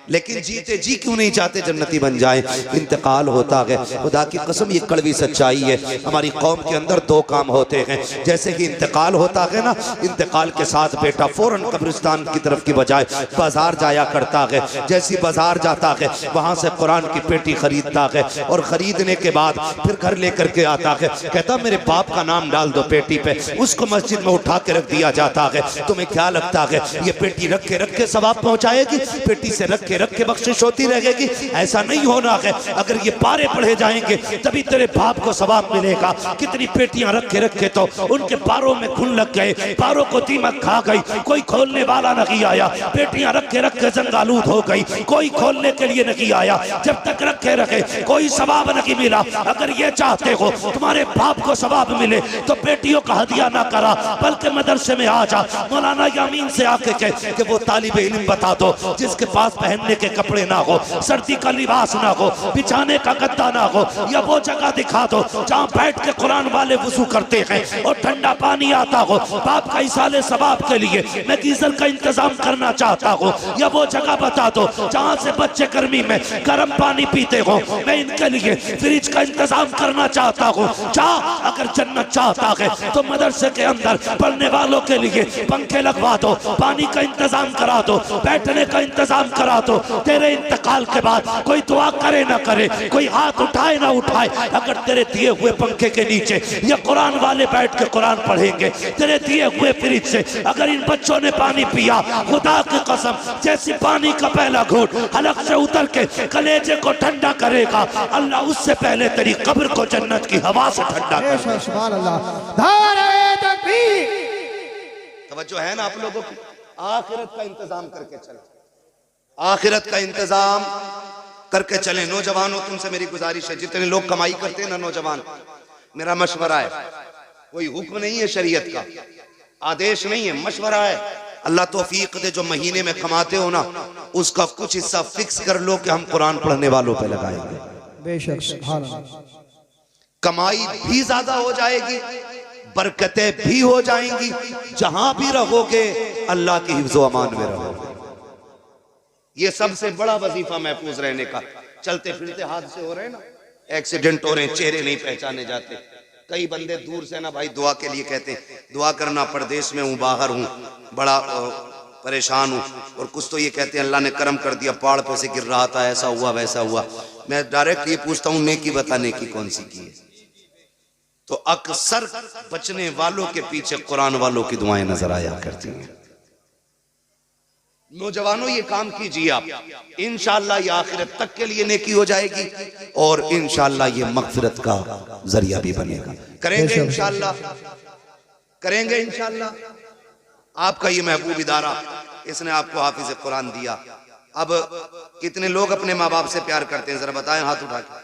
लेकिन जीते जी क्यों नहीं चाहते जन्नती बन जाए? इंतकाल होता है, खुदा की कसम ये कड़वी सच्चाई है। हमारी कौम के अंदर दो काम होते हैं। जैसे कि इंतकाल होता है ना, इंतकाल के साथ बेटा फौरन कब्रिस्तान की तरफ की बजाय बाजार जाया करता है। जैसी बाजार जाता है वहां से कुरान की पेटी खरीदता है, और खरीदने के बाद फिर घर लेकर के आता है। कहता मेरे बाप का नाम डाल दो पेटी पे। उसको मस्जिद में उठा के रख दिया जाता है। तुम्हें क्या लगता है ये पेटी रख के सवाब पहुंचाएगी? पेटी से रख के बख्शिश होती रहेगी? ऐसा नहीं होना है। अगर ये पारे पढ़े जाएंगे तभी तेरे बाप को सवाब मिलेगा। कितनी पेटियां रख के तो उनके पारों में खून लग गए, पारों को दीमक खा गई, कोई खोलने वाला नहीं आया। पेटियां रख के जंगालूद हो गई, कोई खोलने के लिए नहीं आया। जब तक रखे कोई सवाब नहीं मिला। अगर ये चाहते हो तुम्हारे बाप को सवाब मिले तो पेटियों का हदिया ना करा, बल्कि मदरसे में आ जा। मौलाना यामीन से आके कह कि वो तालिब इल्म बता दो जिसके पास पहनने के कपड़े ना हो, सर्दी का लिबास ना हो, बिछाने का गद्दा ना हो, या वो जगह दिखा दो जहाँ बैठ के कुरान वाले वुजू करते हैं और ठंडा पानी आता हो। बाप का इसाले सवाब के लिए मैं गीजर का इंतजाम करना चाहता हूँ, या वो जगह बता दो जहाँ से बच्चे गर्मी में गर्म पानी पीते हो। मैं इनके लिए फ्रिज का इंतजाम करना चाहता हूँ। अगर जन्नत चाहता है तो मदरसे के अंदर पढ़ने वालों के लिए पंखे लगवा दो, पानी का इंतजाम करा दो, बैठने का इंतजाम करा दो। तेरे इंतकाल के बाद कोई दुआ करे ना करे, कोई हाथ उठाए ना उठाए, अगर तेरे दिए हुए पंखे के नीचे ये कुरान वाले बैठ के कुरान पढ़ेंगे, तेरे दिए हुए फ्रिज से अगर इन बच्चों ने पानी पिया, खुदा की कसम जैसे पानी का पहला घूंट हलक से उतर के कलेजे को ठंडा करेगा, अल्लाह उससे पहले तेरी कब्र को जन्नत की हवा से ठंडा करेगा। सुभान अल्लाह। नारे तकबीर। तवज्जो है ना आप लोगों की? आखिरत का इंतजाम करके चलो, आखिरत का इंतजाम करके चले। नौजवानों तुमसे मेरी गुजारिश है, जितने लोग कमाई करते हैं ना नौजवान, मेरा मशवरा है, कोई हुक्म नहीं है शरीयत का, आदेश नहीं है, मशवरा है। अल्लाह तौफीक दे, जो महीने में कमाते हो ना उसका कुछ हिस्सा फिक्स कर लो कि हम कुरान पढ़ने वालों पे लगाएंगे। बेशक सुभान अल्लाह। कमाई भी ज्यादा हो जाएगी, बरकतें भी हो जाएंगी। जहां भी रहोगे अल्लाह की हिफ्ज़ो अमान में रहोगे। ये सबसे बड़ा वजीफा महफूज रहने का। चलते फिरते हादसे हो रहे हैं ना, एक्सीडेंट हो रहे हैं, चेहरे नहीं पहचाने जाते। कई बंदे दूर से ना भाई दुआ के लिए कहते हैं, दुआ करना, परदेश में हूँ, बाहर हूँ, बड़ा परेशान हूँ। और कुछ तो ये कहते हैं अल्लाह ने करम कर दिया, पहाड़ पे से गिर रहा था, ऐसा हुआ वैसा हुआ। मैं डायरेक्ट ये पूछता हूँ नेकी बता, नेकी कौन सी की है? तो अक्सर बचने वालों के पीछे कुरान वालों की दुआएं नजर आया करती हैं। नौजवानों ये काम कीजिए आप, इंशाअल्लाह ये आखिरत तक के लिए नेकी हो जाएगी और इंशाअल्लाह ये मगफिरत का जरिया भी बनेगा। करेंगे इंशाअल्लाह, करेंगे इंशाअल्लाह। आपका ये महबूब इदारा, इसने आपको हाफिज कुरान दिया। अब कितने लोग अपने माँ बाप से प्यार करते हैं, जरा बताएं हाथ उठा के।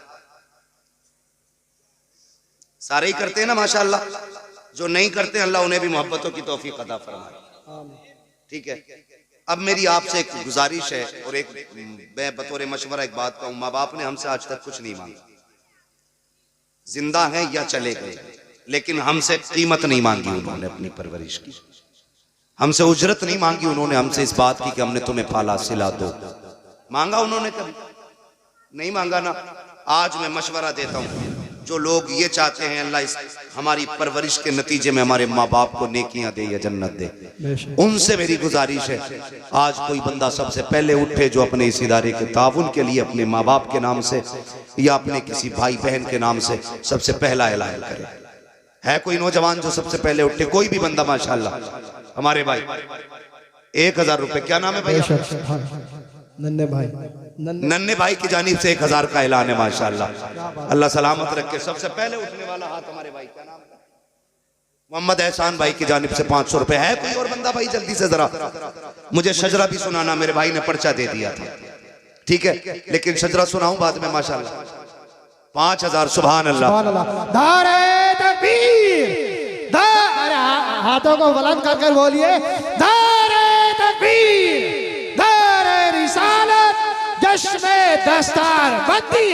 सारे ही करते हैं ना माशाअल्लाह। जो नहीं करते अल्लाह उन्हें भी मोहब्बतों की तौफीक अता फरमाए। ठीक है, अब मेरी आपसे एक गुजारिश है और एक मैं बतौर मशवरा एक बात कहूं। माँ बाप ने हमसे आज तक कुछ नहीं मांगा, जिंदा हैं या चले गए, लेकिन हमसे कीमत नहीं मांगी उन्होंने अपनी परवरिश की, हमसे उजरत नहीं मांगी उन्होंने हमसे इस बात की कि हमने तुम्हें पाला सिला दो। मांगा उन्होंने? कभी नहीं मांगा ना। आज मैं मशवरा देता हूं, जो लोग ये चाहते हैं अल्लाह इस हमारी परवरिश के नतीजे में हमारे माँ बाप को नेकियां दे या जन्नत दे, उनसे मेरी गुजारिश है आज कोई बंदा सबसे पहले उठे जो अपने इस इदारे के ताउन के लिए अपने माँ बाप के नाम से या अपने किसी भाई बहन के नाम से सबसे पहला ऐलान करे। है कोई नौजवान जो सबसे पहले उठे? कोई भी बंदा माशाल्लाह। हमारे भाई 1000 रुपए, क्या नाम है भैया? नन्हे भाई। नन्हे भाई की जानिब से 1000 का ऐलान है माशाल्लाह। अल्लाह सलामत रखे। सबसे पहले उठने वाला हाथ हमारे भाई का नाम है मोहम्मद एहसान भाई की जानिब से 500 रुपए है। कोई और बंदा भाई जल्दी से जरा मुझे शजरा भी सुनाना, मेरे भाई ने पर्चा दे दिया था, ठीक है, लेकिन शजरा सुनाऊं बाद में माशाल्लाह। 5000 सुभान अल्लाह। नारे तकबीर, हाथों को बुलंद करके बोलिए नारे तकबीर, नारे रिसालत, जश्न दस्तार बंदी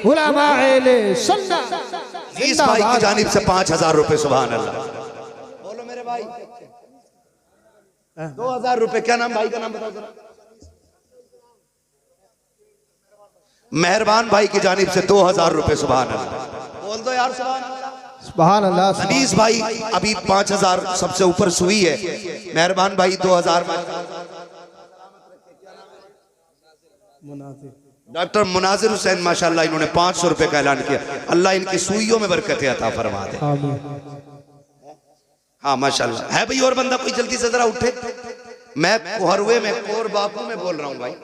उलमाए सुन्नत। इस भाई की जानिब से 5000 रुपए सुभान अल्लाह। बोलो मेरे भाई 2000 रुपए। क्या नाम भाई का नाम बताओ जरा। मेहरबान भाई की जानिब से 2000 रुपए सुभान अल्लाह। बोल दो यार सुभान अल्लाह। सुभान अल्लाह। अनीस भाई अभी 5000 सबसे ऊपर सुई है। मेहरबान भाई 2000। डॉक्टर मुनाजिर हुसैन माशाल्लाह इन्होंने 500 रुपए का ऐलान किया। अल्लाह इनकी सुइयों में बरकतें अता फरमा दे। हाँ माशाल्लाह। है भाई और बंदा कोई जल्दी से जरा उठे। मैं कोहरुए में कोर बापू में बोल रहा हूँ भाई,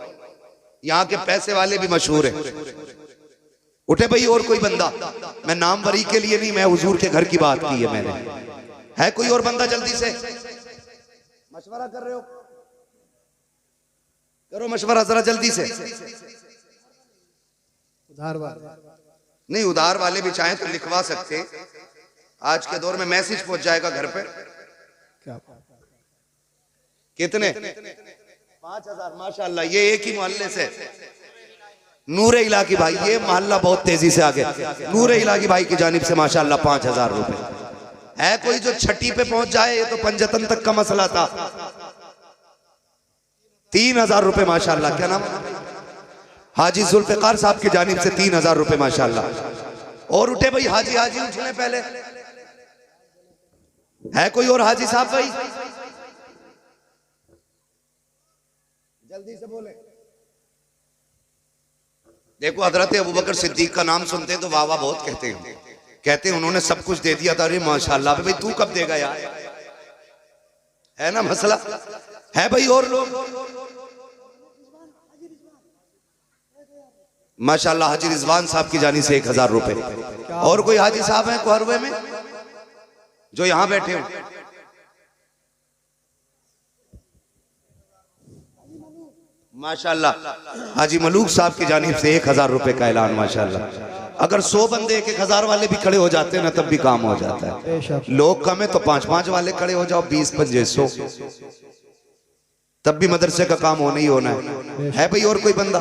यहाँ के पैसे वाले भी मशहूर है। उठे भाई और कोई बंदा। मैं नामवरी के लिए नहीं, मैं हुजूर के घर की बात की है मैंने। है कोई और बंदा जल्दी से। मशवरा कर रहे हो, करो मशवरा जरा जल्दी से। उधार वाले नहीं, उधार वाले भी चाहें तो लिखवा सकते। आज के दौर में मैसेज पहुंच जाएगा घर पे। क्या कितने? 5000 माशाल्लाह। ये एक ही मोहल्ले से नूरे इलाकी भाई, ये मोहल्ला बहुत तेजी से आगे। नूरे इलाकी भाई की जानिब से माशाल्लाह 5000 रुपए। है कोई जो छठी पे पहुंच जाए? ये तो पंजतन तक का मसला था। 3000 रुपए माशाल्लाह। क्या नाम? हाजी जुल्फिकार साहब की जानिब से 3000 रुपए माशाल्लाह। और उठे भाई हाजी, हाजी उठने पहले। है कोई और हाजी साहब भाई? जल्दी से बोले। देखो हजरत अबू बकर सिद्दीक का नाम सुनते तो वाह वाह बहुत कहते हैं। कहते हैं उन्होंने सब कुछ दे दिया था। अरे माशाल्लाह भाई तू कब देगा यार, है ना मसला। है भाई और लोग? माशाल्लाह हाजी रिजवान साहब की जानी से 1000 रुपए। और कोई हाजी साहब हैं कोहरुए में जो यहां बैठे हो? माशाल्लाह हाजी मलूक साहब की जानिब से 1000 रुपए का ऐलान माशाल्लाह। अगर 100 बंदे 1000 वाले भी खड़े हो जाते हैं ना तब भी काम हो जाता है। लोग कम है तो 5-5 वाले खड़े हो जाओ, 20-25-100, तब भी मदरसे का काम होना ही होना है भाई और कोई बंदा?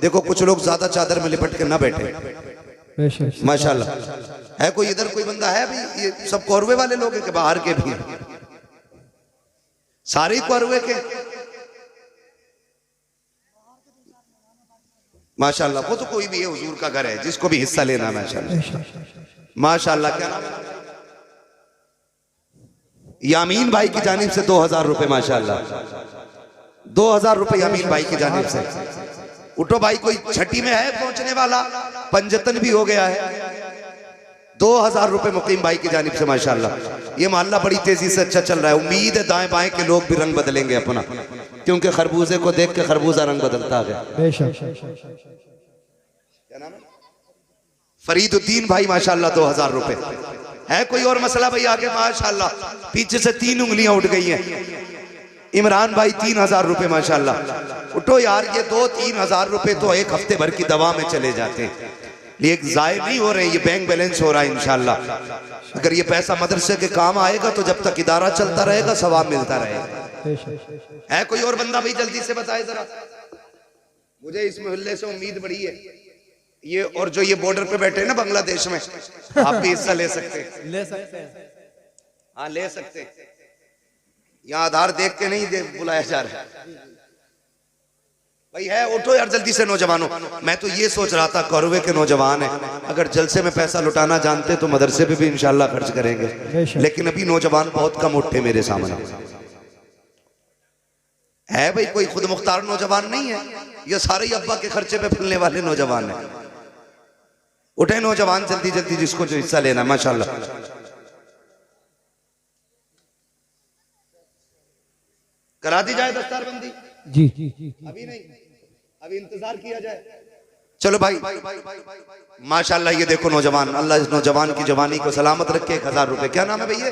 देखो कुछ लोग ज्यादा चादर में लिपट के ना बैठे माशाल्लाह। है कोई इधर कोई बंदा? है भाई ये सब कोहरुए वाले लोग हैं कि बाहर के भी? सारे कोहरुए के माशाल्लाह। वो तो कोई भी है, हुजूर का घर है, जिसको भी हिस्सा लेना माशाल्लाह। माशाल्लाह। क्या नाम? यामीन भाई की जानिब से 2000 रुपए माशाल्लाह। 2000 रुपए यामीन भाई की जानिब से। उठो भाई कोई छठी में है पहुंचने वाला? पंजतन भी हो गया है। 2000 रुपए मुकीम भाई की जानिब से माशाल्लाह। ये मोहल्ला बड़ी तेजी से अच्छा चल रहा है। उम्मीद है दाएं बाएं के लोग भी रंग बदलेंगे अपना, क्योंकि खरबूजे को देख के खरबूजा रंग बदलता है। क्या नाम है? फरीदुद्दीन भाई माशाल्लाह 2000 रुपए। है कोई और मसला भाई आगे? माशाल्लाह पीछे से 3 उंगलियां उठ गई हैं। इमरान भाई 3000 रुपए माशाल्लाह। उठो यार, ये 2-3 हजार रुपए तो एक हफ्ते भर की दवा में चले जाते हैं, ये जाय नहीं हो रहे, ये बैंक बैलेंस हो रहा है इंशाल्लाह। अगर ये पैसा मदरसे के काम आएगा तो जब तक इदारा चलता रहेगा सवाब मिलता रहेगा। है कोई और बंदा भाई जल्दी से बताए जरा। मुझे इस मोहल्ले से उम्मीद बड़ी है। ये और जो ये बॉर्डर पे बैठे हैं ना बांग्लादेश में, आप भी हिस्सा ले सकते हैं। हाँ ले सकते हैं। यहाँ आधार देख के नहीं बुलाया जा रहा है भाई। है उठो यार जल्दी से नौजवानों। मैं तो ये सोच रहा था कोहरुए के नौजवान है, अगर जलसे में पैसा लुटाना जानते तो मदरसे पे भी इंशाल्लाह खर्च करेंगे, लेकिन अभी नौजवान बहुत कम उठे मेरे सामने। है भाई कोई खुद मुख्तार नौजवान नहीं है, ये सारे ही अब्बा के खर्चे पे फुलने वाले नौजवान है। उठे नौजवान जल्दी जल्दी जिसको जो हिस्सा लेना माशाल्लाह। करा दी जाए दस्तारबंदी? जी अभी नहीं, अभी इंतजार किया जाए। चलो भाई, माशाल्लाह ये देखो नौजवान, अल्लाह इस नौजवान की जवानी को सलामत रखे। 1000 रुपए, क्या नाम है भैया?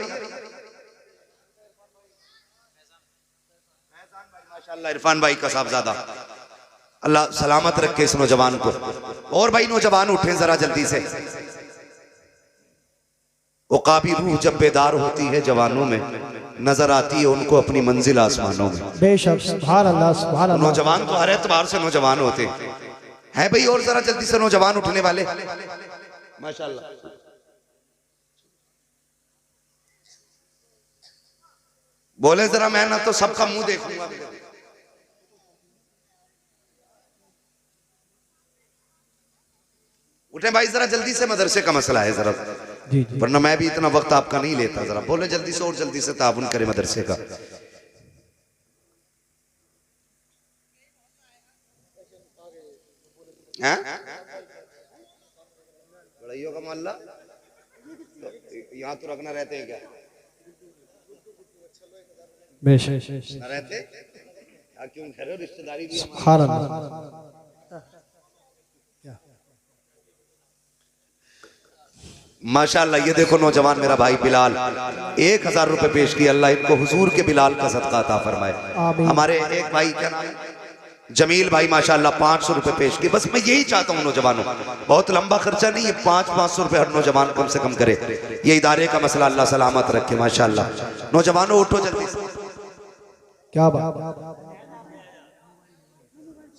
माशाल्लाह इरफान भाई का साहबजादा, अल्लाह सलामत रखे इस नौजवान को। और भाई नौजवान उठे जरा जल्दी से। उकाबी रूह जब बेदार होती है जवानों में, नजर आती है उनको अपनी मंजिल आसमानों में। बेशक, सुभान अल्लाह, सुभान अल्लाह। नौजवान तो हर एतबार से नौजवान होते हैं भाई। और जरा जल्दी से नौजवान उठने वाले, माशाल्लाह। बोले जरा, मैं ना तो सबका मुंह देखूंगा। उठे भाई जरा जल्दी से, मदरसे का मसला है जरा, जी जी। वरना मैं भी इतना वक्त आपका नहीं लेता। जरा बोले जल्दी से, और जल्दी से ताबुन करे मदरसे का। बड़ाइयों का मोहल्ला तो यहाँ तो रखना रहते हैं क्या? बेशक, ना रहते क्यों? ठहरो, रिश्तेदारी भी। सुभान अल्लाह। माशाल्लाह ये देखो नौजवान मेरा भाई बिलाल, 1000 रुपए पेश किए। अल्लाह इनको हुजूर के बिलाल का सदका अता फरमाए। हमारे एक भाई, क्या नाम है, जमील भाई, माशाल्लाह 500 रुपए पेश किए। बस मैं यही चाहता हूँ नौजवानों, बहुत लंबा खर्चा नहीं है, 500 रुपए हर नौजवान कम से कम करे। ये इदारे का मसला, अल्लाह सलामत रखे। माशाल्लाह नौजवानों उठो जल्दी से। क्या बात।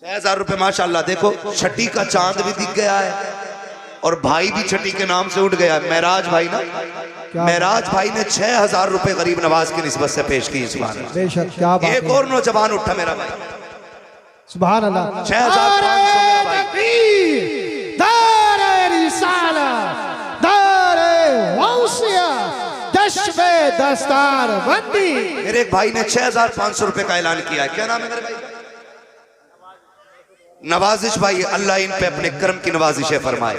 6000 रुपए माशाल्लाह। देखो छठी का चांद भी दिख गया है और भाई भी छठी के नाम से उठ गया। महराज भाई ना, महराज भाई ने 6000 रुपए गरीब नवाज की निस्बत से पेश की इस बार। बेशक, क्या बात। एक और नौजवान उठा मेरा भाई, सुभान अल्लाह। 6500 दस्तार बंदी। मेरे एक भाई ने 6500 रुपए का ऐलान किया है। क्या नाम है मेरे भाई? नवाजिश भाई, अल्लाह इन पे अपने कर्म की नवाजिशें फरमाए।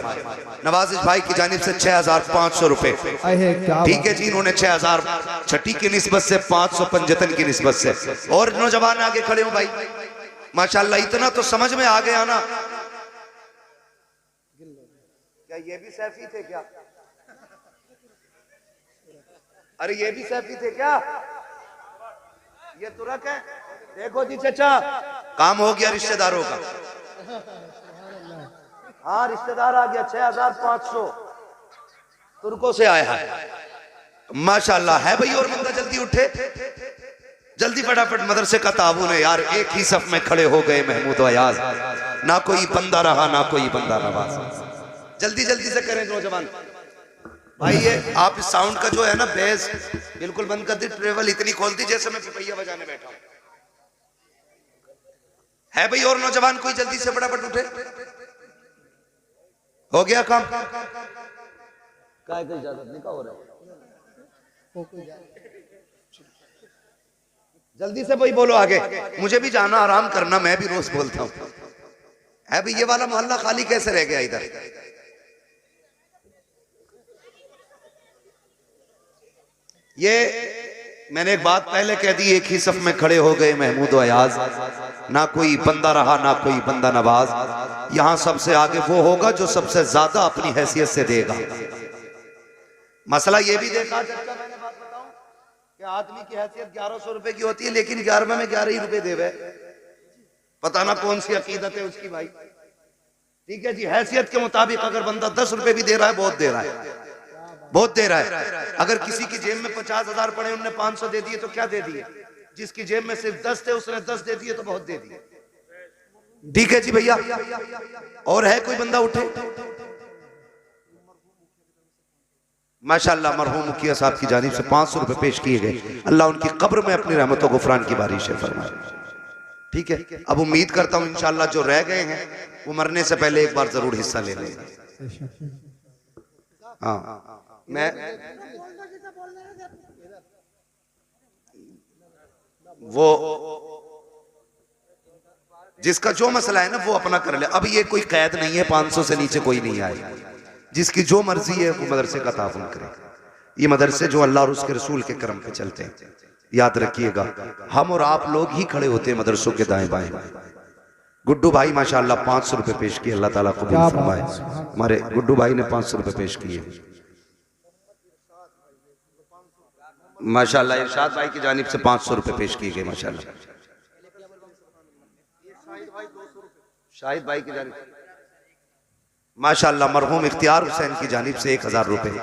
नवाजिश भाई की जानिब से 6500 रुपए। ठीक है जी, इन्होंने 6000 छठी की निस्बत से, 500 पंजतन की निस्बत से। और नौजवान आगे खड़े हो भाई, माशाल्लाह इतना तो समझ में आ गया ना। क्या ये भी सैफी थे क्या? अरे ये भी सैफी थे क्या? ये तुरक है। देखो जी चचा, काम हो गया रिश्तेदारों का। हाँ रिश्तेदार आ गया। 6500 तुर्कों से आया है। माशाल्लाह है भाई। और बंदा जल्दी उठे, जल्दी फटाफट, मदरसे का ताबून है यार। एक ही सफ में खड़े हो गए महमूद अयाज, ना कोई बंदा रहा ना कोई बंदा नवाज। जल्दी जल्दी से करें नौजवान भाई। ये आप इस साउंड का जो है ना बेस बिल्कुल बंद कर दी, ट्रेवल इतनी खोल दी जैसे मैं पिपैया बजाने बैठा हूं। है भाई और नौजवान कोई जल्दी से फटाफट उठे। हो गया काम? काय की इजाजत नहीं का हो रहा है। जल्दी से भाई बोलो आगे, मुझे भी जाना आराम करना, मैं भी रोज बोलता हूं। है भाई ये वाला मोहल्ला खाली कैसे रह गया इधर? ये मैंने एक बात पहले कह दी, एक ही सफ में खड़े हो गए महमूद अयाज, ना कोई बंदा रहा ना कोई बंदा नवाज। यहां सबसे आगे वो होगा जो सबसे ज्यादा अपनी हैसियत से देगा। मसला ये भी देखा मैंने, बात बताऊं कि आदमी की हैसियत 1100 रुपए की होती है, लेकिन 11वें में 11 ही रुपए देवे। पता ना कौन सी अकीदत है उसकी भाई। ठीक है जी, हैसियत के मुताबिक अगर बंदा 10 रुपए भी दे रहा है, बहुत दे रहा है, बहुत दे रहा है। अगर किसी की जेब में 50,000 पड़े, उन्होंने 500 दे दिए तो क्या दे दिए? जिसकी जेब में सिर्फ 10 थे उसने 10 दे दिए तो बहुत दे दिए। ठीक है जी भैया। और है कोई बंदा उठे? माशाल्लाह मरहूम मुखिया साहब की जानिब से 500 रुपए पेश किए गए। अल्लाह उनकी कब्र में अपनी रहमतों गुफरान की बारिश फरमाए। ठीक है, अब उम्मीद करता हूं इंशाल्लाह जो रह गए हैं वो मरने से पहले एक बार जरूर हिस्सा ले लेंगे। हाँ मैं वो जिसका जो मसला है ना वो अपना कर ले। अब ये कोई कैद नहीं है, 500 से नीचे कोई नहीं आए। जिसकी जो मर्जी है वो मदरसे का ताउन करे। ये मदरसे जो अल्लाह और उसके रसूल के करम पे चलते हैं, याद रखिएगा हम और आप लोग ही खड़े होते हैं मदरसों के दाएं बाएं। गुड्डू भाई माशाल्लाह 500 रुपए पेश किए, अल्लाह ताला कबूल क्या फरमाए। बात है। हमारे गुड्डू भाई ने 500 रुपए पेश किए माशाल्लाह। इरशाद भाई की जानिब से 500 रुपए पेश किए गए माशाल्लाह। शाहिद भाई की जानिब माशाल्लाह। मरहूम इख्तियार हुसैन की जानिब से 1000 रुपए।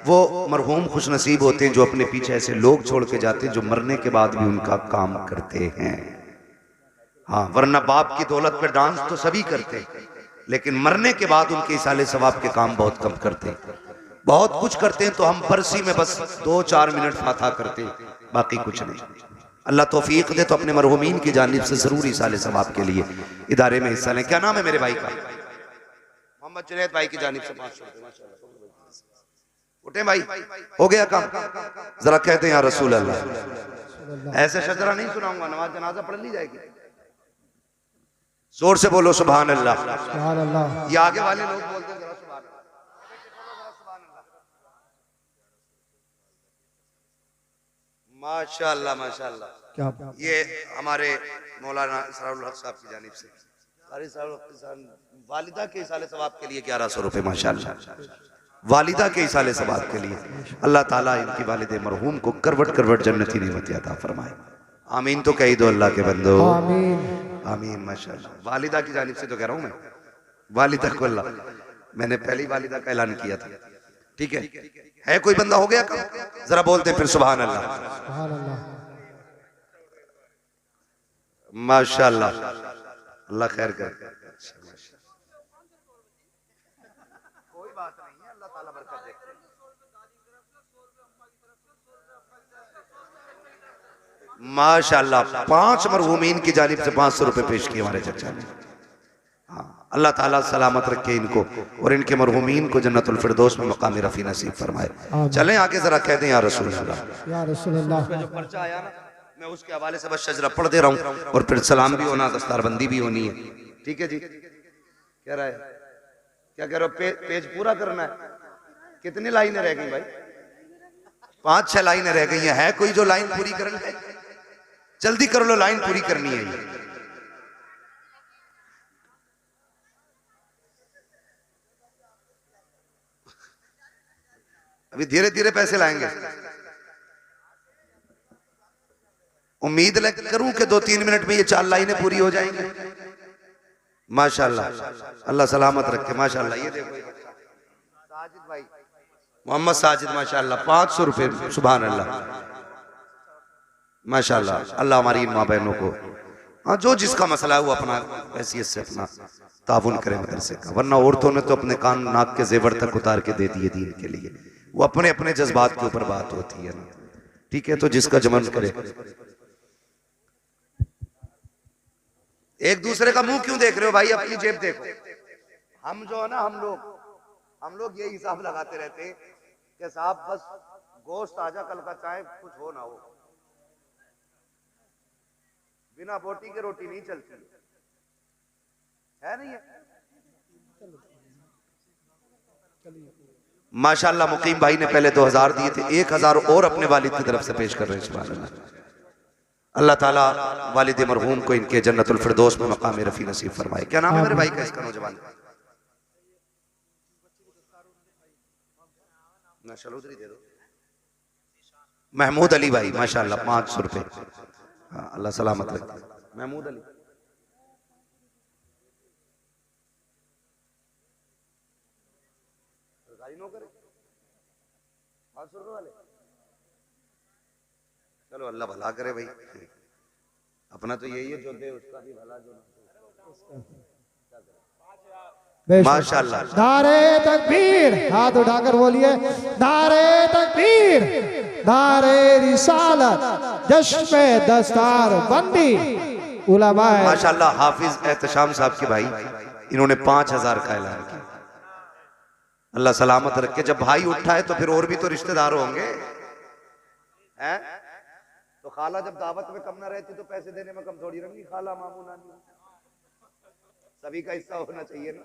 वो मरहूम खुश नसीब होते हैं जो अपने पीछे ऐसे लोग छोड़ के जाते हैं जो मरने के बाद भी उनका काम करते हैं। हाँ, वरना बाप की दौलत पे डांस तो सभी करते हैं, लेकिन मरने के बाद उनके इसाले सवाब के काम बहुत कम करते हैं। बहुत कुछ करते हैं तो हम बरसी में बस 2-4 मिनट फाथा करते हैं, बाकी कुछ नहीं। अल्लाह तौफीक दे तो अपने मरहूमीन की जानिब से जरूर इसाले सवाब के लिए इदारे में हिस्सा लें। क्या नाम है मेरे भाई का? मोहम्मद जुनैद भाई की जानिब से 500 उठे भाई, हो गया काम। जरा कहते हैं या रसूल अल्लाह। ऐसे शजरा नहीं सुनाऊंगा, नमाज जनाजा पढ़ ली जाएगी। जोर से बोलो सुभान अल्लाह। सुभान अल्लाह। ये आगे वाले लोग बोलते हैं जरा सुभान अल्लाह। माशाअल्लाह माशाअल्लाह। क्या ये हमारे मौलाना इसरारुल हक साहब की जानिब से वालिदा के इसाले सवाब के लिए 1100 रुपए माशाअल्लाह। वालिदा के इसाले सवाब के लिए अल्लाह ताला इनकी वालिदे मरहूम को करवट करवट जन्नती नेमत अता फरमाए। आमीन तो कही दो अल्लाह के बंदो, आमीन आमीन माशाअल्लाह। वालिदा की जानिब से तो कह रहा हूं मैं, वालिदा को अल्लाह, मैंने पहली वालिदा का ऐलान किया था। ठीक है कोई बंदा हो गया काम? जरा बोलते हैं फिर सुभान अल्लाह। सुभान अल्लाह। माशाअल्लाह, अल्लाह खैर करे। कोई बात नहीं है, अल्लाह ताला बरकत दे। माशाअल्लाह 5 मरहूमीन की जानिब से 500 रुपए पेश किए हमारे चचा ने। हाँ, अल्लाह ताला सलामत रखे इनको और इनके मरहूमीन को जन्नतुल फिरदौस में मकाम रफी नसीब फरमाए। चलें आगे, जरा कह दें या रसूल अल्लाह। या रसूल अल्लाह। जो पर्चा आया ना, मैं उसके हवाले से बस शजरा पढ़ दे रहा हूँ और फिर सलाम भी होना, दस्तारबंदी भी होनी है। ठीक है जी, कह रहा है क्या कह रहे हो? पेज पूरा करना है। कितनी लाइनें रह गई भाई? 5-6 लाइनें रह गई हैं। है कोई जो लाइन पूरी करनी है? जल्दी कर लो, लाइन पूरी करनी है ये। अभी धीरे धीरे पैसे लाएंगे। उम्मीद करूं कि 2-3 मिनट में ये 4 लाइनें पूरी हो जाएंगी माशाअल्लाह। अल्लाह सलामत रखे माशाअल्लाह। ये देखो साजिद भाई, मोहम्मद साजिद माशाअल्लाह 500 रुपए। सुभान अल्लाह माशाअल्लाह। अल्लाह हमारी इन माँ बहनों को, हाँ जो जिसका मसला है वो अपना हैसियत से अपना ताउन करे मदरसे का, वरना औरतों ने तो अपने कान नाक के जेवर तक उतार के दे दिए दीन के लिए। वो अपने अपने जज्बात के ऊपर बात होती है ना। ठीक है, तो जिसका जमन करे। एक दूसरे का मुंह क्यों देख रहे हो भाई? अपनी जेब देखो। हम जो है ना, हम लोग ये हिसाब लगाते रहते हैं कि साहब बस गोश्त आजा, कल का चाहे कुछ हो ना हो, बिना बोटी के रोटी नहीं चलती है। नहीं है माशाअल्लाह। मुकीम भाई ने पहले 2000 दिए थे, 1000 और अपने वालिद की तरफ से पेश कर रहे हैं। सुभान अल्लाह। अल्लाह ताला वालिद मरहूम को इनके जन्नतुल फिरदौस में मकाम रफी नसीब फरमाए। क्या नाम है मेरे भाई का, इसका नौजवान का? उधर ही दे दो। महमूद अली भाई माशाअल्लाह 500 रुपए। हाँ, अल्लाह सलामत रखे। महमूद अली करे 500 रुपए वाले। चलो अल्लाह भला करे भाई, अपना तो यही है, जो दे उसका भी भला। जो माशाअल्लाह। नारे तकबीर, हाथ उठाकर बोलिए नारे तकबीर, नारे रिसालत, जश्न दस्तार बंदी उलमा। माशाअल्लाह हाफिज एहतशाम साहब के भाई, इन्होंने 5000 का ऐलान किया। अल्लाह सलामत रखे। जब भाई उठा है तो फिर और भी तो रिश्तेदार होंगे हैं? तो खाला जब दावत में कम ना रहती तो पैसे देने में कम थोड़ी रंगी। खाला मामू नानी सभी का हिस्सा होना चाहिए ना।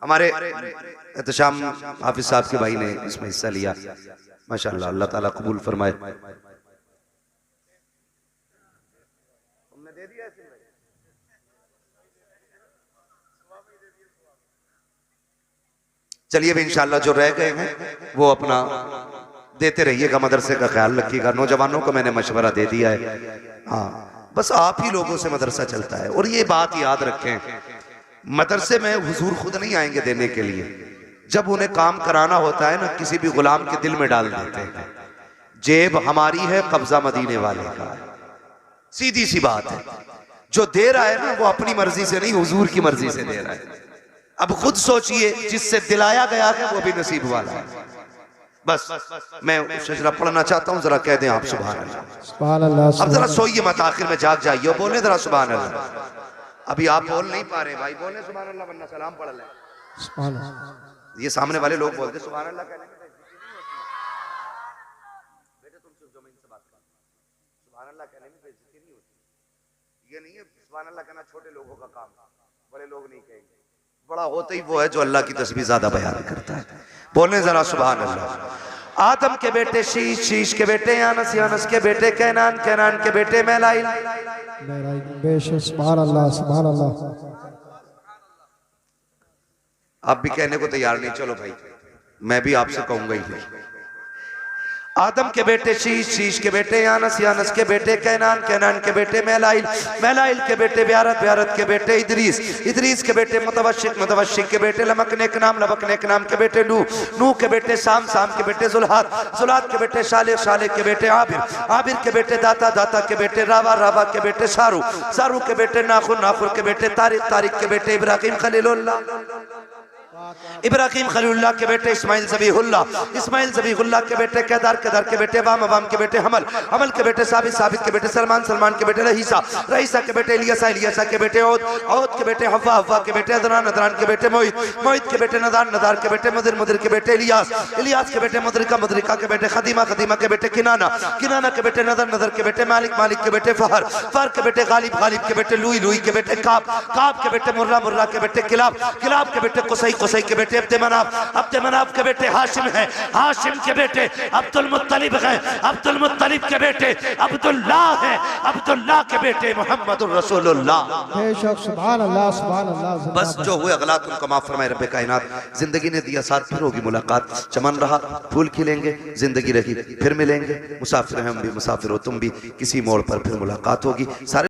हमारे एहतशाम हाफिज साहब के भाई ने इसमें हिस्सा लिया माशाअल्लाह। अल्लाह ताला कबूल फरमाए। तुमने दे दिया चलिए भी इंशाल्लाह जो रह गए हैं वो अपना देते रहिएगा, मदरसे का ख्याल रखिएगा। नौजवानों को मैंने मशवरा दे दिया है, हाँ बस आप ही लोगों से मदरसा चलता है। और ये बात याद रखें, मदरसे में हुजूर खुद नहीं आएंगे देने के लिए, जब उन्हें काम कराना होता है ना किसी भी गुलाम के दिल में डाल देते हैं। जेब हमारी है, कब्जा मदीने वाले का है, सीधी सी बात है। जो दे रहा है ना वो अपनी मर्जी से नहीं, हुजूर की मर्जी से दे रहा है। अब खुद सोचिए, जिससे दिलाया गया है वो भी नसीब वाला है। बस मैं शजरा पढ़ना चाहता हूँ, जरा कह दें आप सुभान अल्लाह। सुभान अल्लाह। अब जरा सोइए मत, आखिर में जाग जाइए और बोले जरा सुभान अल्लाह। अभी आप बोल नहीं पा रहे भाई, बोले सुभान अल्लाह वरना सलाम पढ़ लें। सुभान अल्लाह। ये सामने वाले लोग बोलते सुभान अल्लाह कहने में बेटे तुम सिर्फ जमीन से बात करो, सुभान अल्लाह कहने में बेइज्जती नहीं होती। ये नहीं है सुभान अल्लाह कहना छोटे लोगों का काम, बड़े लोग नहीं कहेंगे। बड़ा होता ही वो है जो अल्लाह की तस्बीह ज्यादा बयान करता है। बोले जरा सुभान अल्लाह। आदम के बेटे शीश, शीश के बेटे यानस, यानस के बेटे कैनान, कैनान के बेटे मैलाइल। बेशक सुभान अल्लाह, सुभान अल्लाह। आप भी कहने को तैयार नहीं, चलो भाई मैं भी आपसे कहूंगा ही। आदम के बेटे शीश, शीश के बेटे यानस, यानस के बेटे कैनान, कैनान के बेटे मैलाइल, मैलाइल के बेटे ब्यारत, ब्यारत के बेटे इदरीस, इदरीस के बेटे मुतवशिक, मुतवशिक के बेटे लमकनेक नाम, लमकनेक नाम के बेटे नूह, नूह के बेटे शाम, शाम के बेटे जुल्हाद, जुल्हाद के बेटे शालेक, शालेक के बेटे आबिर, आबिर के बेटे दाता, दाता के बेटे रावा, रावा के बेटे सारू, सारू के बेटे नाखुर, नाखुर के बेटे तारिक, तारिक के बेटे इब्राहिम खलीलुल्लाह, इब्राहिम खलीलुल्लाह के बेटे इस्माइल ज़बीहुल्लाह, इस्माइल ज़बीहुल्लाह के बेटे केदार, केदार के बेटे वाम, वाम के बेटे हमल, हमल के बेटे साबित, साबित के बेटे सलमान, सलमान के बेटे रहीसा, रहीसा के बेटे इलियासा, इलियासा के बेटे औद, औद के बेटे हव्वा, हव्वा के बेटे अदनान, अदनान के बेटे मोहित, मोहित के बेटे नदान, नदार के बेटे मुदिर, मुदिर के बेटे इलियास, इलियास के बेटे मुदरिका, मुदरिका के बेटे खदीमा, खदीमा के बेटे किनाना, किनाना के बेटे नदर, नदर के बेटे मालिक, मालिक के बेटे फहर, फहर के बेटे गालिब, गालिब के बेटे लुई, लुई के बेटे काब, काब के बेटे मुर्रा, मुर्रा के बेटे किलाब, किलाब के बेटे कुसई, कुसई के बेटे अब्दे मनाफ, अब्दे मनाफ के बेटे हाशिम है, हाशिम के बेटे अब्दुल मुत्तलिब है, अब्दुल मुत्तलिब के बेटे अब्दुल्लाह है, अब्दुल्लाह के बेटे मोहम्मदुर रसूलुल्लाह। बेशक सुभान अल्लाह, सुभान अल्लाह। बस जो हुए अगलात उनको माफ फरमाए रब्बे कायनात। जिंदगी ने दिया साथ, फिर होगी मुलाकात। चमन रहा फूल खिलेंगे, जिंदगी रही फिर मिलेंगे। मुसाफिर हैं हम भी, मुसाफिर हो तुम भी, किसी मोड़ पर फिर मुलाकात होगी। सारे